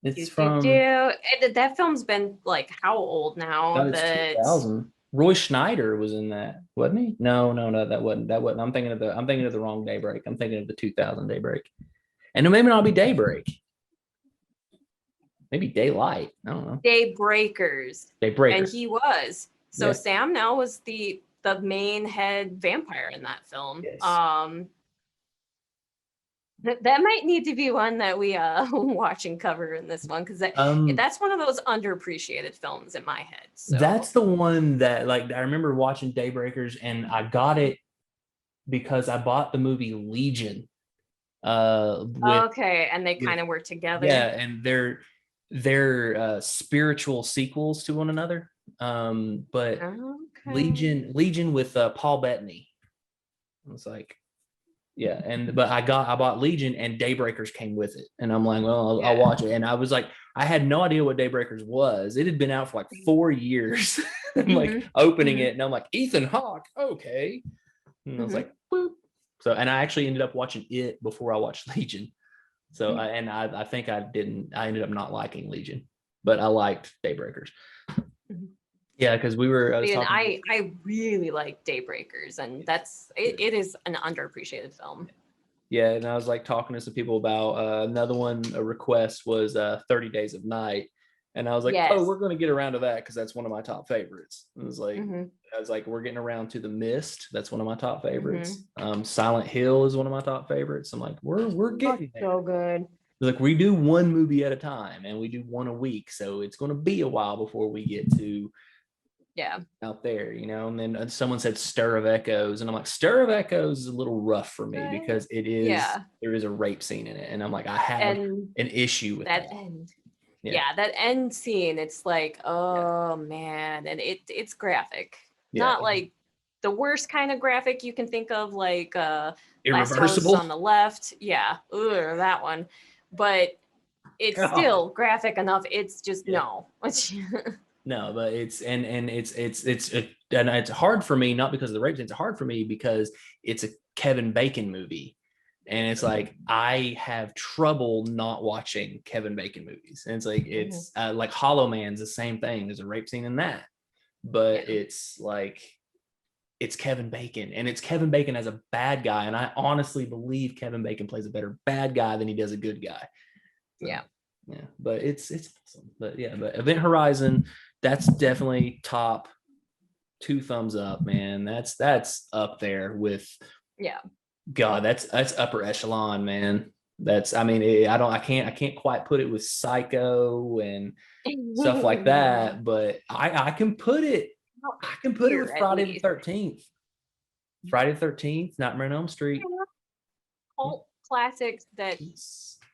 It's from that film's been like how old now? That 2000. Roy Schneider was in that, wasn't he? No, that wasn't. I'm thinking of the wrong Daybreak. I'm thinking of the 2000 Daybreak, and maybe not be Daybreak. Maybe Daylight. I don't know. Daybreakers. And he was. So yeah. Sam Neill was the main head vampire in that film. Yes. That might need to be one that we watch and cover in this one, because that's one of those underappreciated films in my head. So. That's the one that, like, I remember watching Daybreakers, and I got it because I bought the movie Legion. Okay, and they kind of work together. Yeah, and they're spiritual sequels to one another. But okay. Legion with Paul Bettany. I was like, yeah, but I bought Legion, and Daybreakers came with it, and I'm like, well, I'll watch it. And I was like, I had no idea what Daybreakers was. It had been out for like 4 years. I'm like opening it, and I'm like, Ethan Hawke, okay. And I was like, boop. So, and I actually ended up watching it before I watched Legion. So, I think I ended up not liking Legion, but I liked Daybreakers. Yeah, because I really like Daybreakers, and it is an underappreciated film. Yeah, and I was like talking to some people about another one. A request was 30 Days of Night, and I was like, oh, we're going to get around to that because that's one of my top favorites. And I was like, we're getting around to The Mist. That's one of my top favorites. Silent Hill is one of my top favorites. I'm like, we're getting there. So good. Like, we do one movie at a time, and we do one a week, so it's going to be a while before we get to out there, and then someone said Stir of Echoes, and I'm like, Stir of Echoes is a little rough for me because it is there is a rape scene in it, and I'm like, I have an issue with that end. That end scene, it's like, oh man, and it's graphic. Not like the worst kind of graphic you can think of, like Irreversible on the left, that one, but it's God. still graphic enough. It's just no. No, but it's and it's hard for me, not because of the rape scene. It's hard for me because it's a Kevin Bacon movie. And it's like I have trouble not watching Kevin Bacon movies. And it's like like Hollow Man's the same thing. There's a rape scene in that. But it's like it's Kevin Bacon, and it's Kevin Bacon as a bad guy. And I honestly believe Kevin Bacon plays a better bad guy than he does a good guy. So, yeah, but it's awesome. But yeah, but Event Horizon, that's definitely top 2 thumbs up, man. That's up there with God, that's upper echelon, man. That's I mean, I can't quite put it with Psycho and stuff like that, but I can put it with Friday the 13th. Friday the 13th, Nightmare on Elm Street. Cult classics that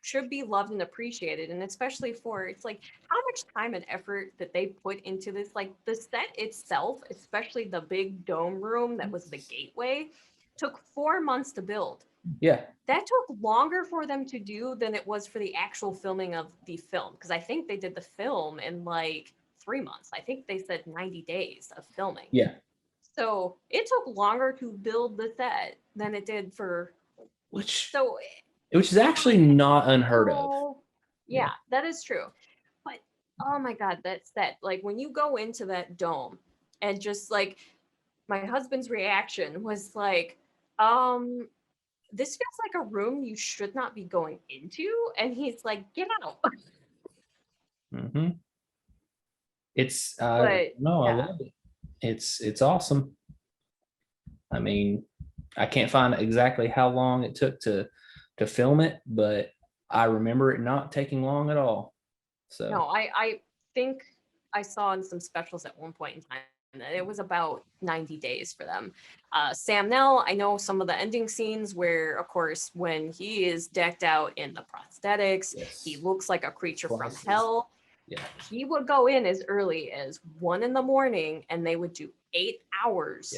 should be loved and appreciated, and especially for it's like how much time and effort that they put into this. Like the set itself, especially the big dome room that was the gateway, took 4 months to build. Yeah, that took longer for them to do than it was for the actual filming of the film, because I think they did the film in like 3 months. I think they said 90 days of filming. Yeah, so it took longer to build the set than it did for which is actually not unheard of. Yeah, that is true. But oh my God, that set, like when you go into that dome and just like my husband's reaction was like, this feels like a room you should not be going into. And he's like, get out. It's I love it. It's awesome. I mean, I can't find exactly how long it took to film it, but I remember it not taking long at all. So no, I think I saw in some specials at one point in time that it was about 90 days for them. Sam Neill, I know some of the ending scenes where, of course, when he is decked out in the prosthetics, he looks like a creature from hell. Yeah. He would go in as early as 1 a.m. and they would do 8 hours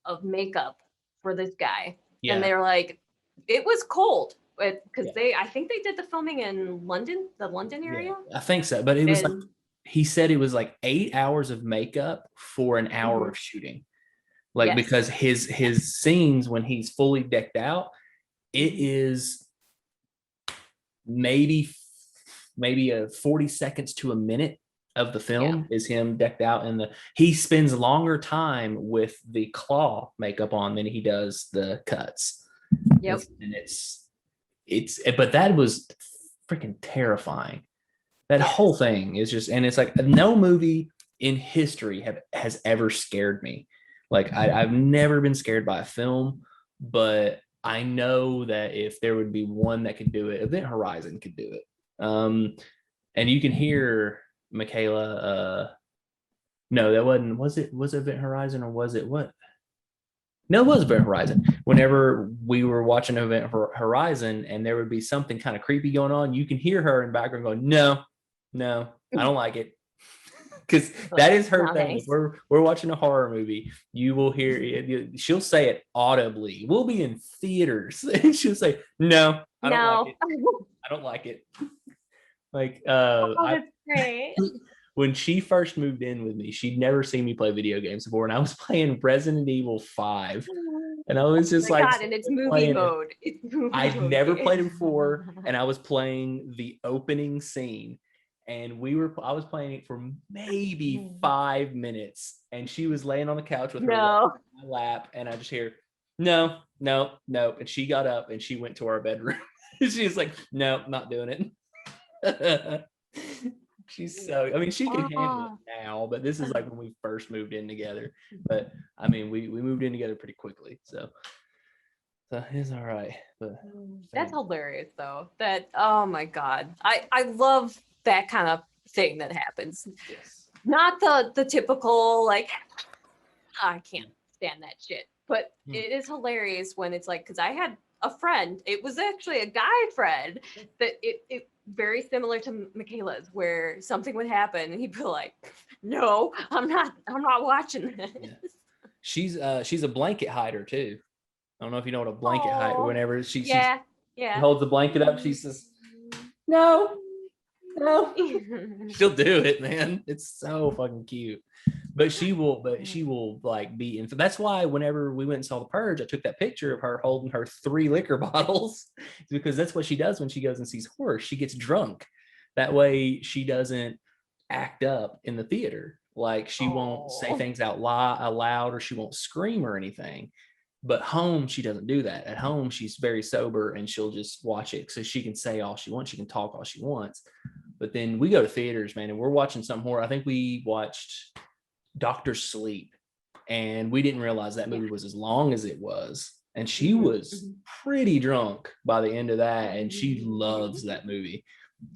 of makeup for this guy. And they're like, it was cold because I think they did the filming in London, the London area. I think so, but it was like he said it was like 8 hours of makeup for an hour of shooting. Like because his scenes when he's fully decked out, it is maybe 40 seconds to a minute of the film is him decked out in he spends longer time with the claw makeup on than he does the cuts. And but that was freaking terrifying. That whole thing is just, and it's like no movie in history has ever scared me. Like I've never been scared by a film, but I know that if there would be one that could do it, Event Horizon could do it. And you can hear Michaela. No, that wasn't. Was it Event Horizon or was it what? No, it was Event Horizon. Whenever we were watching Event Horizon and there would be something kind of creepy going on, you can hear her in the background going, "No, I don't like it." Because that is her thing. If we're watching a horror movie, you will hear it. She'll say it audibly. We'll be in theaters and she'll say, "No, I don't like it. I don't like it." Like, that's great. When she first moved in with me, she'd never seen me play video games before, and I was playing Resident Evil 5, and I was just like, God, and it's movie mode. I'd never played it before, and I was playing the opening scene, and I was playing it for maybe 5 minutes, and she was laying on the couch with her on my lap, and I just hear, no, and she got up and she went to our bedroom. She was like, "No, not doing it." She's so, I mean, she can handle it now, but this is like when we first moved in together. But I mean, we moved in together pretty quickly, so it's all right. But that's hilarious though. That, oh my God, I love that kind of thing that happens. Not the typical like, I can't stand that shit, but it is hilarious when it's like, because I had a friend, it was actually a guy friend that it very similar to Michaela's, where something would happen and he'd be like, "No, I'm not watching this." She's a blanket hider too. I don't know if you know what a blanket hider. Whenever she holds the blanket up, she says, "No, No, she'll do it, man. It's so fucking cute. But she will like be in. So that's why whenever we went and saw The Purge, I took that picture of her holding her 3 liquor bottles, because that's what she does when she goes and sees horror. She gets drunk. That way she doesn't act up in the theater. Like she won't say things out loud, or she won't scream or anything. But home, she doesn't do that. At home, she's very sober and she'll just watch it so she can say all she wants. She can talk all she wants. But then we go to theaters, man, and we're watching some horror. I think we watched Doctor Sleep, and we didn't realize that movie was as long as it was. And she was pretty drunk by the end of that, and she loves that movie.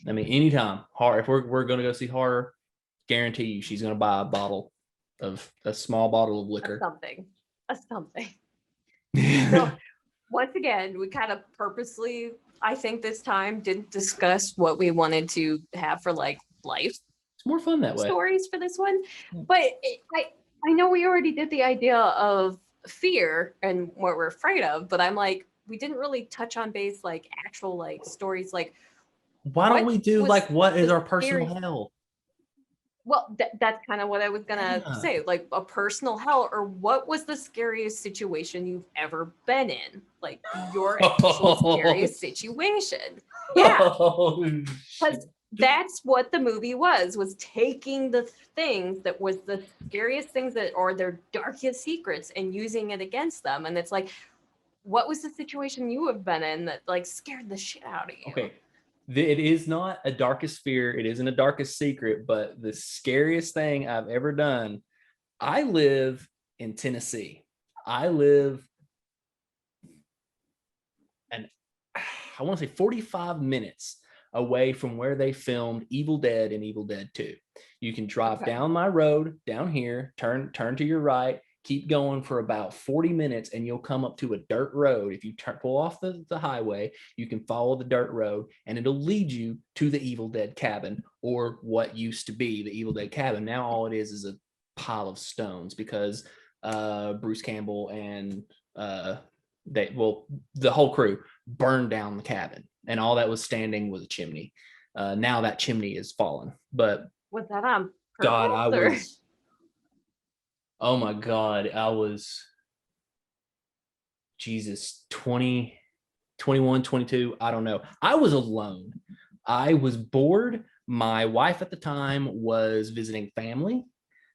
I mean, anytime horror, if we're going to go see horror, guarantee you she's going to buy a small bottle of liquor. A something. So once again, we kind of purposely, I think this time, didn't discuss what we wanted to have for like life. It's more fun that way. Stories for this one, but I know we already did the idea of fear and what we're afraid of, but I'm like, we didn't really touch on base like actual like stories. Like, why don't we do like what is our personal hell? Well, that's kind of what I was gonna say, like a personal hell, or what was the scariest situation you've ever been in? Like your actual scariest situation. Yeah. Because that's what the movie was taking the things that was the scariest things that or their darkest secrets and using it against them. And it's like, what was the situation you have been in that like scared the shit out of you? Okay. It is not a darkest fear. It isn't a darkest secret, but the scariest thing I've ever done. I live in Tennessee. I live, and I want to say 45 minutes away from where they filmed Evil Dead and Evil Dead 2. You can drive down my road down here, turn to your right, keep going for about 40 minutes, and you'll come up to a dirt road. If you pull off the highway, you can follow the dirt road, and it'll lead you to the Evil Dead cabin, or what used to be the Evil Dead cabin. Now all it is a pile of stones, because Bruce Campbell and the whole crew burned down the cabin, and all that was standing was a chimney. Now that chimney is fallen. But was that on purpose, God, I was. Oh my God, I was, Jesus, 20, 21, 22, I don't know. I was alone. I was bored. My wife at the time was visiting family.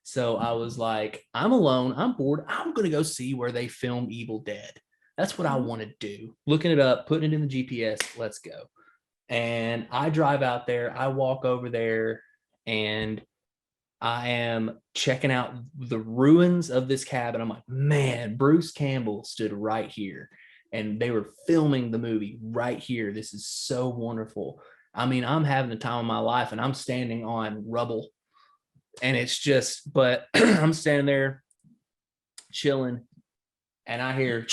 So I was like, I'm alone. I'm bored. I'm going to go see where they film Evil Dead. That's what I want to do. Looking it up, putting it in the GPS, let's go. And I drive out there. I walk over there, and I am checking out the ruins of this cabin. I'm like, man, Bruce Campbell stood right here, and they were filming the movie right here. This is so wonderful. I mean, I'm having the time of my life, and I'm standing on rubble, and it's just, but I'm standing there chilling, and I hear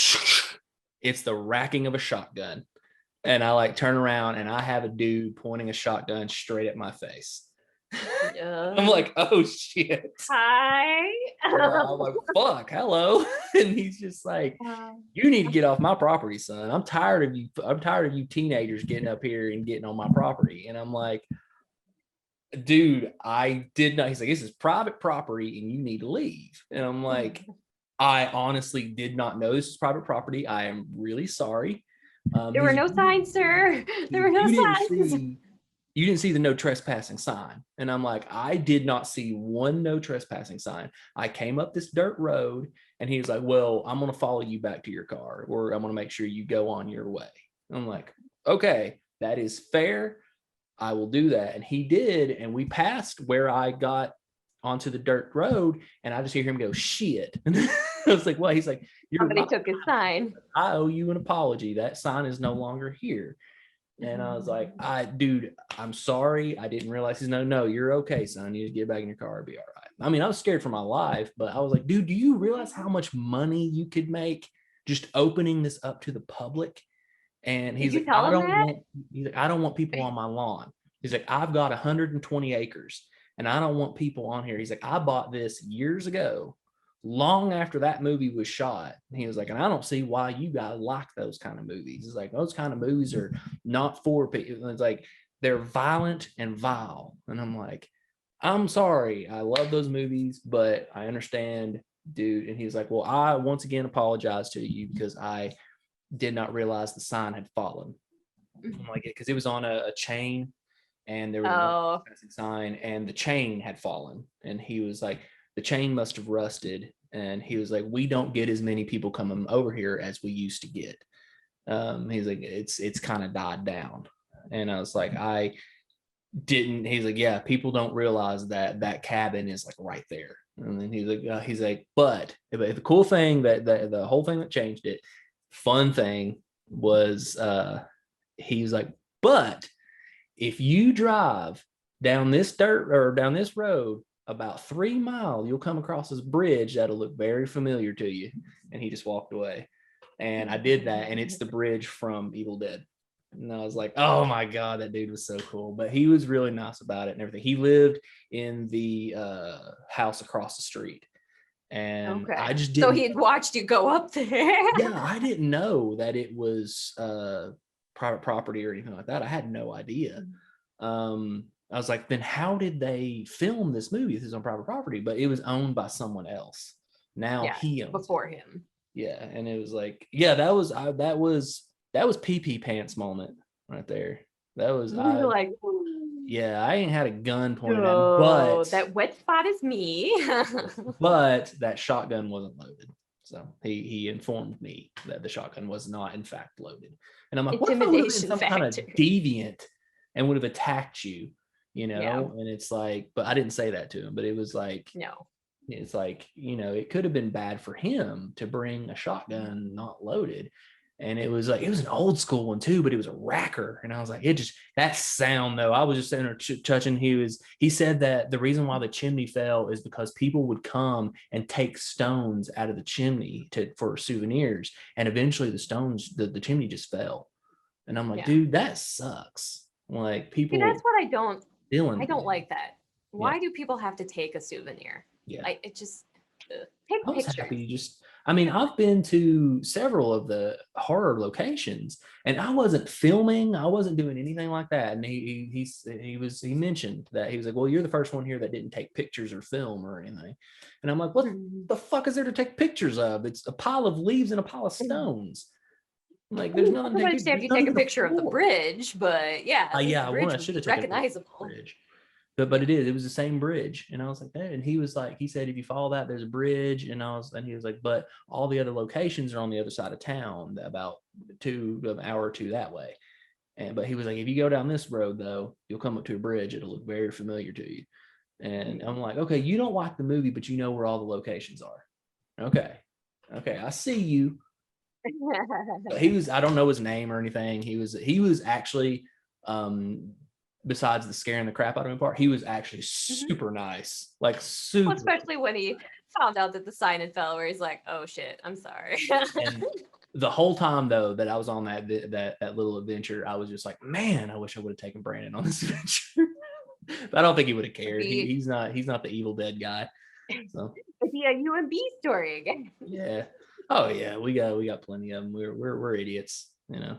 it's the racking of a shotgun. And I like turn around, and I have a dude pointing a shotgun straight at my face. I'm like, oh shit. Hi. I'm like, fuck, hello. And he's just like, you need to get off my property, son. I'm tired of you. I'm tired of you teenagers getting up here and getting on my property. And I'm like, dude, I did not. He's like, this is private property and you need to leave. And I'm like, I honestly did not know this is private property. I am really sorry. There were no signs, sir. There were no signs. You didn't see the no trespassing sign. And I'm like, I did not see one no trespassing sign. I came up this dirt road, and he was like, well, I'm going to follow you back to your car, or I'm going to make sure you go on your way. I'm like, okay, that is fair. I will do that. And he did. And we passed where I got onto the dirt road, and I just hear him go, shit. And I was like, well, he's like, somebody took his sign. I owe you an apology. That sign is no longer here. And I was like, dude, I'm sorry. I didn't realize. He's no, you're okay, son. You just get back in your car. It'll be all right. I mean, I was scared for my life, but I was like, dude, do you realize how much money you could make just opening this up to the public? And he's like, I don't want people on my lawn. He's like, I've got 120 acres, and I don't want people on here. He's like, I bought this years ago, long after that movie was shot. And he was like, and I don't see why you guys like those kind of movies. It's like, those kind of movies are not for people. And it's like, they're violent and vile. And I'm like, I'm sorry. I love those movies, but I understand, dude. And he's like, well, I once again apologize to you because I did not realize the sign had fallen. I'm like, because it was on a chain and there was a Oh, sign and the chain had fallen. And he was like, the chain must have rusted. And he was like, we don't get as many people coming over here as we used to get. He's like, it's kind of died down. And I was like, I didn't. He's like, yeah, people don't realize that that cabin is like right there. And then he's like, but the cool thing that the whole thing that changed it, fun thing was, he's like, but if you drive down this dirt or down this road about 3 miles, you'll come across this bridge that'll look very familiar to you. And he just walked away. And I did that, and it's the bridge from Evil Dead. And I was like, oh my God, that dude was so cool. But he was really nice about it and everything. He lived in the house across the street. And okay. I just So didn't. he had watched you go up there. Yeah, I didn't know that it was private property or anything like that. I had no idea. I was like, then how did they film this movie? This is on private property, but it was owned by someone else. Now Yeah, he owns before it. him. Yeah, and it was like, yeah, that was pee pee pants moment right there. That was I. Like, Yeah, I ain't had a gun pointed at me, oh, that wet spot is me. but that shotgun wasn't loaded. So he informed me that the shotgun was not in fact loaded. And I'm like, what if I would have been Intimidation some kind of factor. deviant and would have attacked you, Yeah. And it's like, but I didn't say that to him, but it was like, No. it's like, it could have been bad for him to bring a shotgun not loaded. And it was like, it was an old school one too, but it was a racker. And I was like, that sound though, I was just sitting there touching. He said that the reason why the chimney fell is because people would come and take stones out of the chimney for souvenirs. And eventually the chimney just fell. And I'm like, Yeah. dude, that sucks. Like See, people that's what I don't stealing. like that. Yeah. Why do people have to take a souvenir? Yeah. Like, it just take I was pictures. happy I've been to several of the horror locations and I wasn't filming. I wasn't doing anything like that. And he mentioned that he was like, well, you're the first one here that didn't take pictures or film or anything. And I'm like, what the fuck is there to take pictures of? It's a pile of leaves and a pile of stones. Like, there's nothing I to understand if you take a picture of the bridge, but yeah, yeah, the bridge I would should be have taken recognizable. a bridge. But it was the same bridge. And I was like, that. And he said, if you follow that, there's a bridge. And he was like, but all the other locations are on the other side of town, about an hour or two that way. But he was like, if you go down this road though, you'll come up to a bridge. It'll look very familiar to you. And I'm like, okay, you don't like the movie, but you know where all the locations are. Okay. I see you. But I don't know his name or anything. He was actually, besides the scaring the crap out of him part, he was actually super nice, like super. Well, especially when he found out that the sign had fell, where he's like, "Oh shit, I'm sorry." And the whole time though that I was on that little adventure, I was just like, man, I wish I would have taken Brandon on this adventure. But I don't think he would have cared. He's not the Evil Dead guy. So yeah, you and B story again. Yeah. Oh yeah, we got plenty of them. We're idiots, All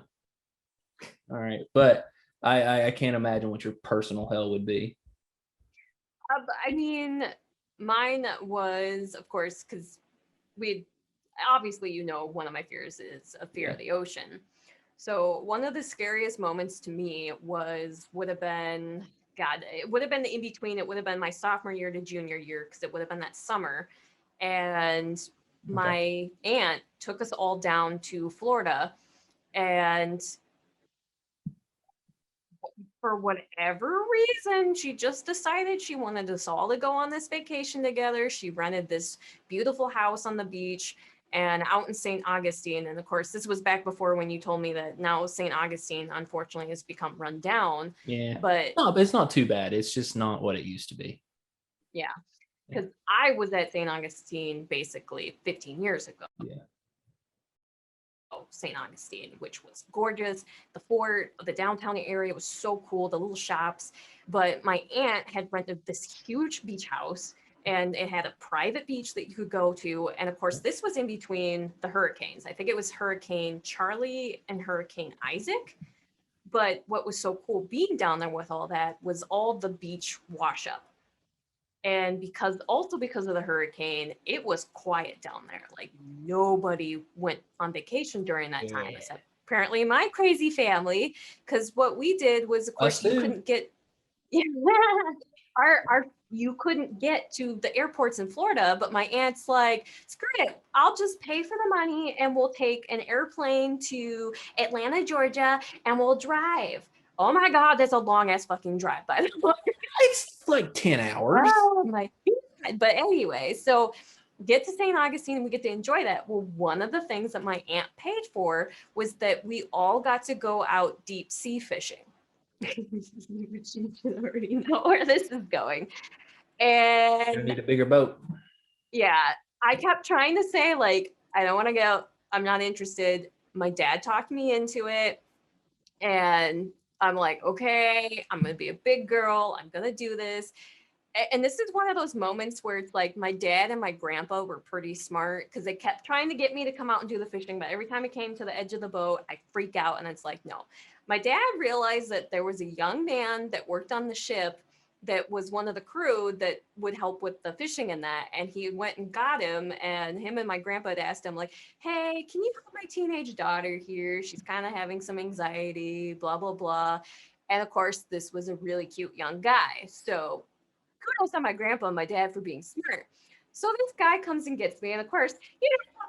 right, but I can't imagine what your personal hell would be. I mean, mine was, of course, because we obviously, one of my fears is a fear of the ocean. So one of the scariest moments to me would have been in between. It would have been my sophomore year to junior year, because it would have been that summer. And my aunt took us all down to Florida, and for whatever reason, she just decided she wanted us all to go on this vacation together. She rented this beautiful house on the beach and out in St. Augustine. And of course, this was back before when you told me that now St. Augustine, unfortunately, has become run down. Yeah. But no, it's not too bad. It's just not what it used to be. Yeah. Because I was at St. Augustine basically 15 years ago. Yeah. St. Augustine, which was gorgeous. The fort, the downtown area was so cool, the little shops. But my aunt had rented this huge beach house, and it had a private beach that you could go to. And of course, this was in between the hurricanes. I think it was Hurricane Charlie and Hurricane Isaac. But what was so cool being down there with all that was all the beach wash up. And because of the hurricane, it was quiet down there. Like nobody went on vacation during that time, except apparently my crazy family. Because what we did was, of course, you couldn't get our you couldn't get to the airports in Florida, but my aunt's like, screw it, I'll just pay for the money and we'll take an airplane to Atlanta, Georgia, and we'll drive. Oh my God, that's a long ass fucking drive, by the way. It's like 10 hours. Oh my God. But anyway, so get to St. Augustine and we get to enjoy that. Well, one of the things that my aunt paid for was that we all got to go out deep sea fishing. You should already know where this is going. And you need a bigger boat. Yeah, I kept trying to say, like, I don't want to go. I'm not interested. My dad talked me into it. And I'm like, okay, I'm going to be a big girl. I'm going to do this. And this is one of those moments where it's like my dad and my grandpa were pretty smart because they kept trying to get me to come out and do the fishing. But every time it came to the edge of the boat, I freak out. And it's like, no. My dad realized that there was a young man that worked on the ship that was one of the crew that would help with the fishing and that. And he went and got him. And him and my grandpa had asked him, like, hey, can you help my teenage daughter here? She's kind of having some anxiety, blah, blah, blah. And of course, this was a really cute young guy. So kudos on my grandpa and my dad for being smart. So this guy comes and gets me, and of course,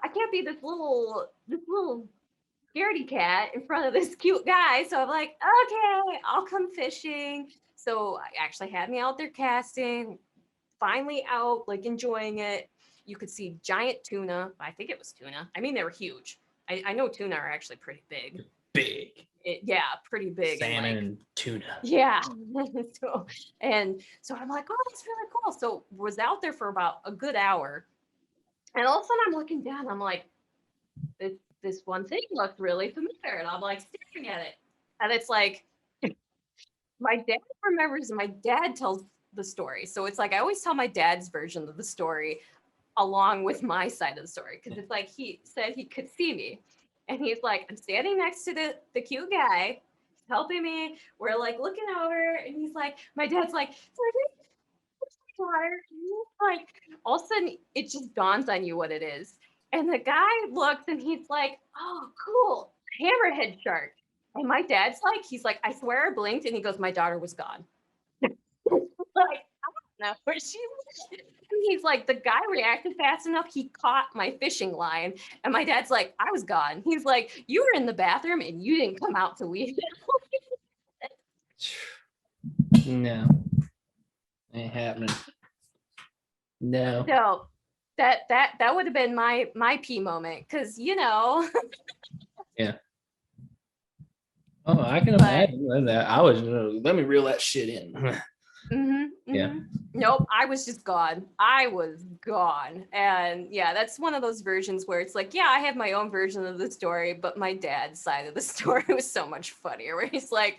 I can't be this little scaredy cat in front of this cute guy. So I'm like, okay, I'll come fishing. So I actually had me out there casting, finally out, like enjoying it. You could see giant tuna. I think it was tuna. I mean, they were huge. I know tuna are actually pretty big. Big. Pretty big. Salmon and tuna. Yeah. so I'm like, oh, that's really cool. So was out there for about a good hour. And all of a sudden I'm looking down. I'm like, this one thing looks really familiar. And I'm like staring at it. And it's like, my dad remembers, my dad tells the story. So it's like, I always tell my dad's version of the story along with my side of the story. Cause it's like, he said he could see me. And he's like, I'm standing next to the cute guy. He's helping me. We're like looking over. And he's like, my dad's like, like, all of a sudden it just dawns on you what it is. And the guy looks and he's like, oh, cool, hammerhead shark. And my dad's like, he's like, I swear I blinked. And he goes, my daughter was gone. Like, I don't know where she was. And he's like, the guy reacted fast enough. He caught my fishing line. And my dad's like, I was gone. He's like, you were in the bathroom and you didn't come out to weed it. No. Ain't happening. No. So that would have been my pee moment. Cause Yeah. Oh, I can imagine that. I was let me reel that shit in. Yeah. Nope, I was just gone. I was gone. And yeah, that's one of those versions where it's like, yeah, I have my own version of the story, but my dad's side of the story was so much funnier, where he's like,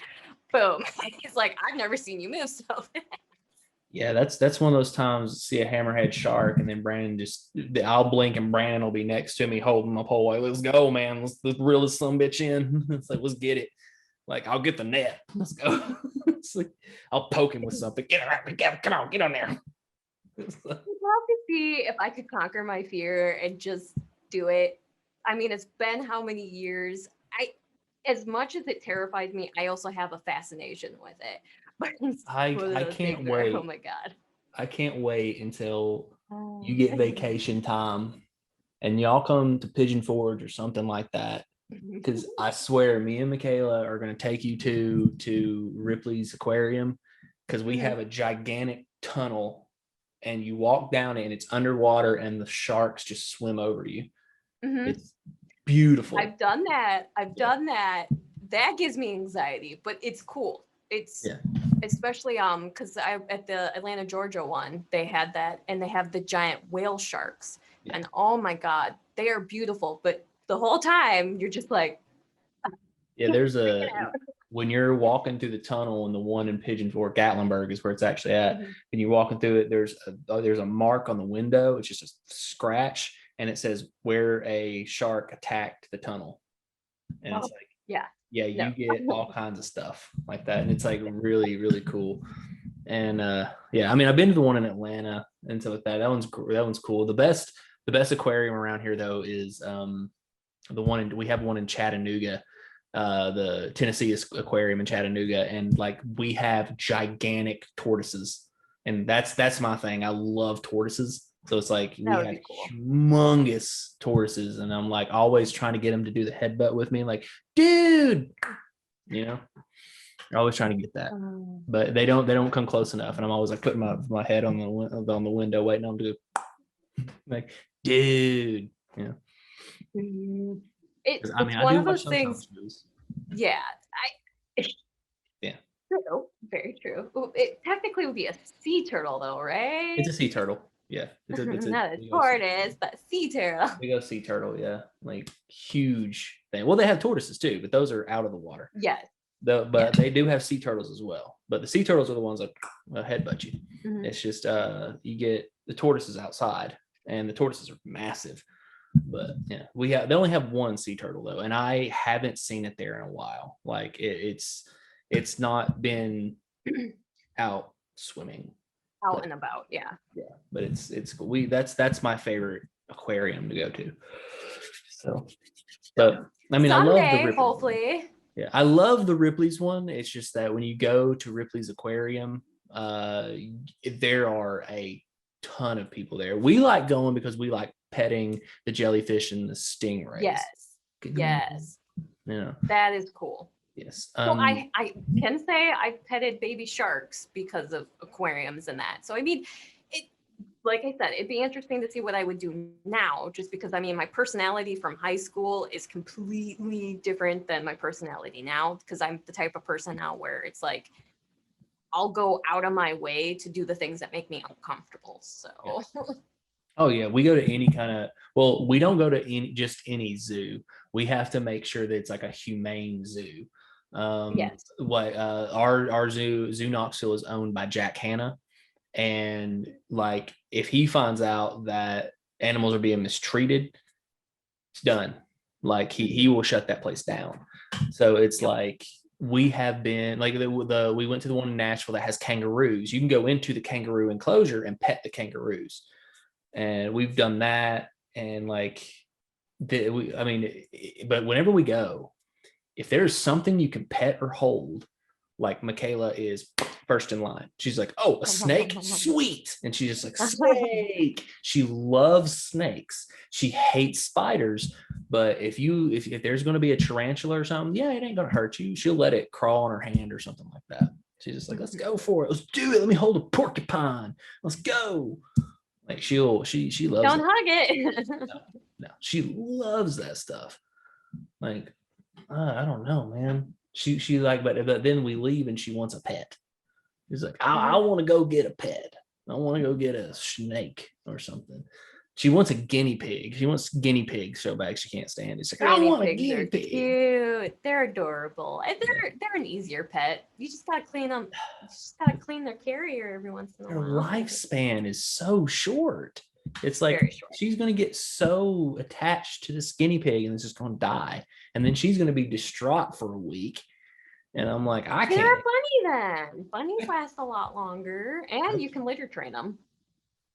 boom. He's like, I've never seen you move so fast. Yeah, that's one of those times, see a hammerhead shark, and then Brandon I'll blink and Brandon will be next to me holding my pole. Like, let's go, man. Let's reel this some bitch in. It's like, let's get it. Like, I'll get the net. Let's go. It's like, I'll poke him with something. Come on, get on there. I'd love to see if I could conquer my fear and just do it. I mean, it's been how many years? As much as it terrifies me, I also have a fascination with it. I can't wait. Oh my God. I can't wait until you get vacation time and y'all come to Pigeon Forge or something like that. Because I swear, me and Michaela are going to take you to Ripley's Aquarium, because we have a gigantic tunnel and you walk down it and it's underwater and the sharks just swim over you. It's beautiful. I've done that. Done that. That gives me anxiety, but it's cool. It's especially because at the Atlanta, Georgia one, they had that, and they have the giant whale sharks, and oh my God, they are beautiful. But the whole time you're just like, there's when you're walking through the tunnel, and the one in Pigeon Forge, Gatlinburg is where it's actually at, and you're walking through it, there's a mark on the window. It's just a scratch, and it says where a shark attacked the tunnel, and it's like, Yeah, No. you get all kinds of stuff like that, and it's like really, really cool. And yeah, I mean, I've been to the one in Atlanta and stuff like that. That one's cool. The best aquarium around here though is we have one in Chattanooga, the Tennessee Aquarium in Chattanooga, and like we have gigantic tortoises, and that's my thing. I love tortoises. So it's like we have Cool. humongous tortoises, and I'm like always trying to get them to do the headbutt with me, like, dude, you know, always trying to get that, but they don't come close enough, and I'm always like putting my head on the window, waiting on them to like, dude, you know. It's I mean, I one do of watch those some things. movies. Yeah, Yeah, true, very true. It technically would be a sea turtle, though, right? it's a sea turtle. Yeah, it's a Not a tortoise, but sea turtle. big old sea turtle. Yeah, like huge thing. Well, they have tortoises too, but those are out of the water. Yes. But they do have sea turtles as well. But the sea turtles are the ones that headbutt you. It's just you get the tortoises outside, and the tortoises are massive. But yeah, they only have one sea turtle though, and I haven't seen it there in a while. Like it's not been out swimming, out and about. Yeah, but it's cool. That's my favorite aquarium to go to. So, but I mean, someday, I love the Ripley hopefully. One. Yeah, I love the Ripley's one. It's just that when you go to Ripley's aquarium, there are a ton of people there. We like going because we like petting the jellyfish and the stingrays. Yes. Yeah, that is cool. Yes. Well, I can say I petted baby sharks because of aquariums and that. So I mean, like I said, it'd be interesting to see what I would do now, just because I mean, my personality from high school is completely different than my personality now, because I'm the type of person now where it's like, I'll go out of my way to do the things that make me uncomfortable. So. Oh yeah, we go to any kind of, well, we don't go to just any zoo. We have to make sure that it's like a humane zoo. Yes. What our zoo Knoxville is owned by Jack Hanna, and like if he finds out that animals are being mistreated, it's done. Like he will shut that place down. So it's like we have been like we went to the one in Nashville that has kangaroos. You can go into the kangaroo enclosure and pet the kangaroos, and we've done that. And like I mean, but whenever we go, if there's something you can pet or hold, like Michaela is first in line. She's like, oh, a snake, sweet. And she's just like, snake. She loves snakes. She hates spiders. But if there's going to be a tarantula or something, yeah, it ain't going to hurt you. She'll let it crawl on her hand or something like that. She's just like, let's go for it. Let's do it. Let me hold a porcupine. Let's go. Like she loves Don't hug it. No, she loves that stuff. Like, I don't know, man. She like, but then we leave and she wants a pet. She's like, I want to go get a pet. I want to go get a snake or something. She wants a guinea pig. She wants guinea pigs so bad she can't stand it. It's like, I want a guinea pig. Cute. They're adorable. And they're an easier pet. You just gotta clean them. You just gotta clean their carrier every once in a while. Her lifespan is so short. It's like she's going to get so attached to this guinea pig and it's just going to die. And then she's going to be distraught for a week. And I'm like, I can't. They're bunny then. Bunnies last a lot longer and you can litter train them.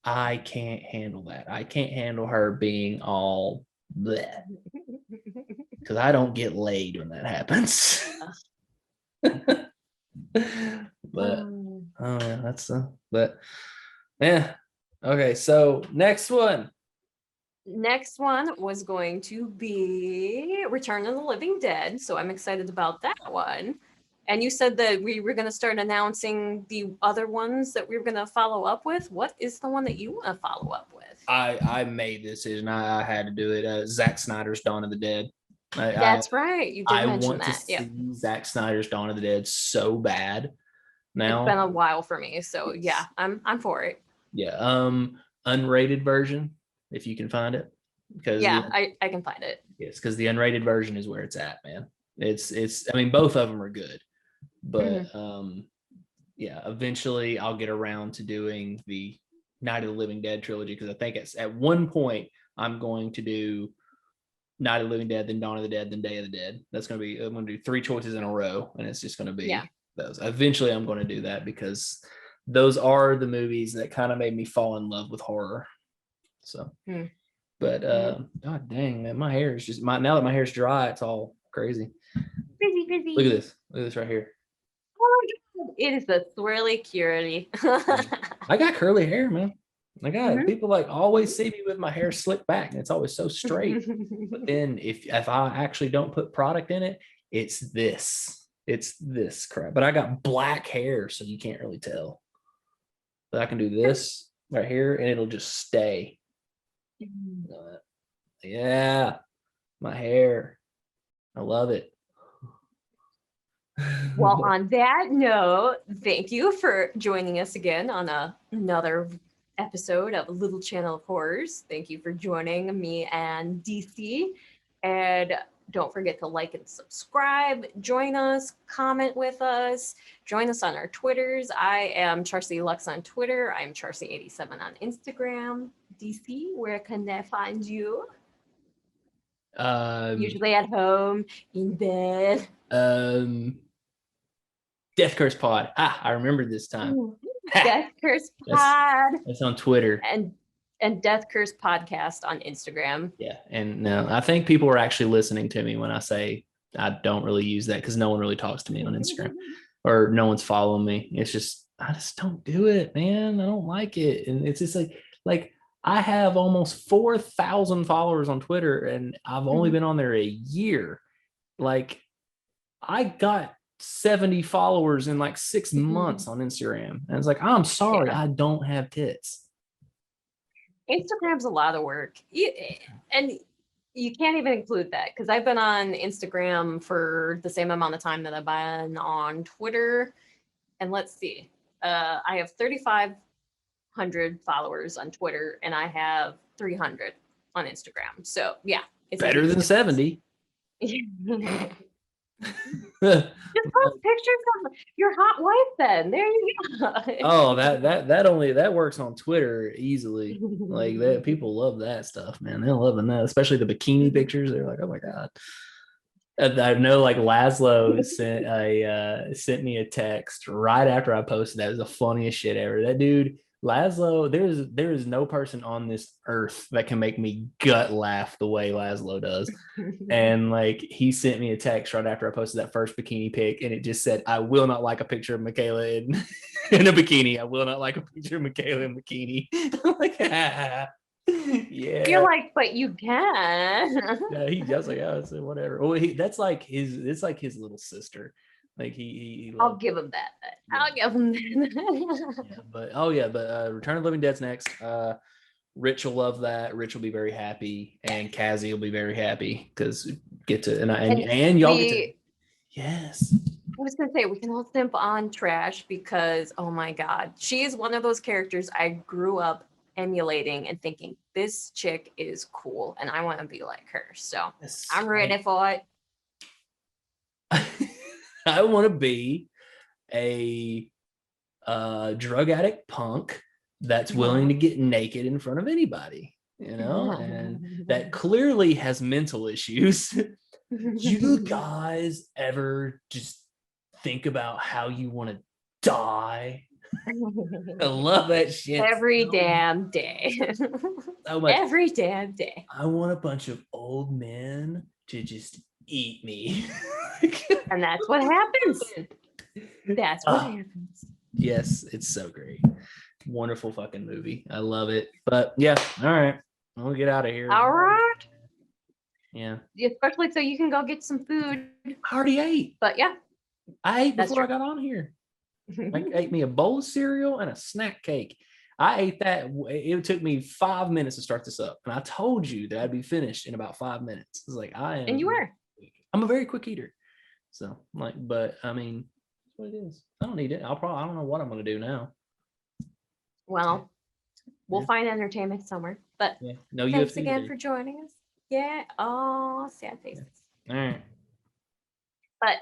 I can't handle that. I can't handle her being all bleh. Because I don't get laid when that happens. But yeah. Okay, so next one was going to be Return of the Living Dead. So I'm excited about that one. And you said that we were going to start announcing the other ones that we were going to follow up with. What is the one that you want to follow up with? I made this decision. I had to do it. Zack Snyder's Dawn of the Dead. That's right. You did mention that. I want to see Zack Snyder's Dawn of the Dead so bad. Now it's been a while for me, so yeah, I'm for it. Yeah, unrated version if you can find it, because I can find it. Yes, because the unrated version is where it's at, man. It's I mean, both of them are good, but yeah, eventually I'll get around to doing the Night of the Living Dead trilogy, because I think it's at one point I'm going to do Night of the Living Dead, then Dawn of the Dead, then Day of the Dead. I'm going to do 3 choices in a row, and it's just going to be those. Eventually, I'm going to do that because those are the movies that kind of made me fall in love with horror. So, but God dang, man, my hair is just now that my hair's dry, it's all crazy. Frizzy. Look at this right here. Oh my God. It is the swirly curly. I got curly hair, man. I got people like always see me with my hair slicked back and it's always so straight. But then if I actually don't put product in it, it's this crap. But I got black hair, so you can't really tell. But I can do this right here and it'll just stay. Yeah, my hair. I love it. Well, on that note, thank you for joining us again on another episode of Little Channel of Horrors. Thank you for joining me and DC. And don't forget to like and subscribe. Join us, comment with us, join us on our Twitters. I am Charcy Lux on Twitter. I'm Charcy87 on Instagram. DC, where can they find you? Usually at home, in bed. Death Curse Pod. I remember this time. Death Curse Pod. That's on Twitter. And Death Curse Podcast on Instagram. Yeah. And no, I think people are actually listening to me when I say I don't really use that because no one really talks to me on Instagram or no one's following me. It's just, I just don't do it, man. I don't like it. And it's just like I have almost 4,000 followers on Twitter and I've only been on there a year. Like I got 70 followers in like 6 months on Instagram. And it's like, I'm sorry, I don't have tits. Instagram's a lot of work. And you can't even include that because I've been on Instagram for the same amount of time that I've been on Twitter. And let's see, I have 3,500 followers on Twitter and I have 300 on Instagram. So yeah. It's better than 70. Just post pictures of your hot wife then. There you go. Oh, that works on Twitter easily. Like that, people love that stuff, man. They're loving that, especially the bikini pictures. They're like, oh my God. I know like Laszlo sent me a text right after I posted that. It was the funniest shit ever. That dude, Laszlo, there is no person on this earth that can make me gut laugh the way Laszlo does. And like he sent me a text right after I posted that first bikini pic, and it just said, "I will not like a picture of Michaela in a bikini. I will not like a picture of Michaela in a bikini." I'm like, yeah. You're like, but you can. Yeah, he just like, I said whatever. Well, it's like his little sister. Like he I'll give him that. Yeah. I'll give him that. but Return of the Living Dead's next. Rich will love that. Rich will be very happy, and Cassie will be very happy because get to and y'all get to. Yes. I was gonna say we can all simp on Trash because oh my God, she is one of those characters I grew up emulating and thinking this chick is cool and I want to be like her. So I'm ready for it. I want to be a drug addict punk that's willing to get naked in front of anybody, and that clearly has mental issues. You guys ever just think about how you want to die? I love that shit. Every damn day. So much. Every damn day. I want a bunch of old men to just eat me. And that's what happens. That's what happens. Yes, it's so great. Wonderful fucking movie. I love it. But yeah, all right. We'll get out of here. All right. Yeah. Especially so you can go get some food. I already ate. But yeah. I ate before I got on here. I ate me a bowl of cereal and a snack cake. I ate that. It took me 5 minutes to start this up. And I told you that I'd be finished in about 5 minutes. It's like I am. And you were. I'm a very quick eater. So but I mean, that's what it is. I don't need it. I don't know what I'm going to do now. Well, we'll find entertainment somewhere. But no, thanks again for joining us. Yeah. Oh, sad faces. All right. But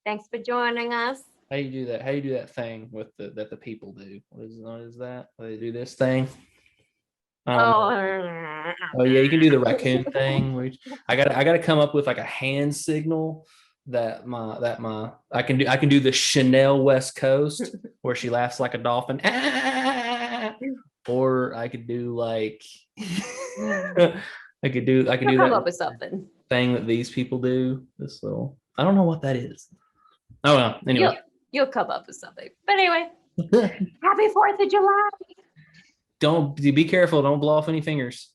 thanks for joining us. How you do that? How you do that thing with that the people do? What is that? They do this thing. I don't know. Oh, Oh yeah, you can do the raccoon thing. Which I gotta come up with like a hand signal that my I can do the Chanel West Coast where she laughs like a dolphin. Ah! Or I could do like I could do you'll come that up with something. thing that these people do. This little I don't know what that is. Oh well. You'll Anyway. you'll come up with something. But anyway, happy 4th of July. Don't be careful. Don't blow off any fingers.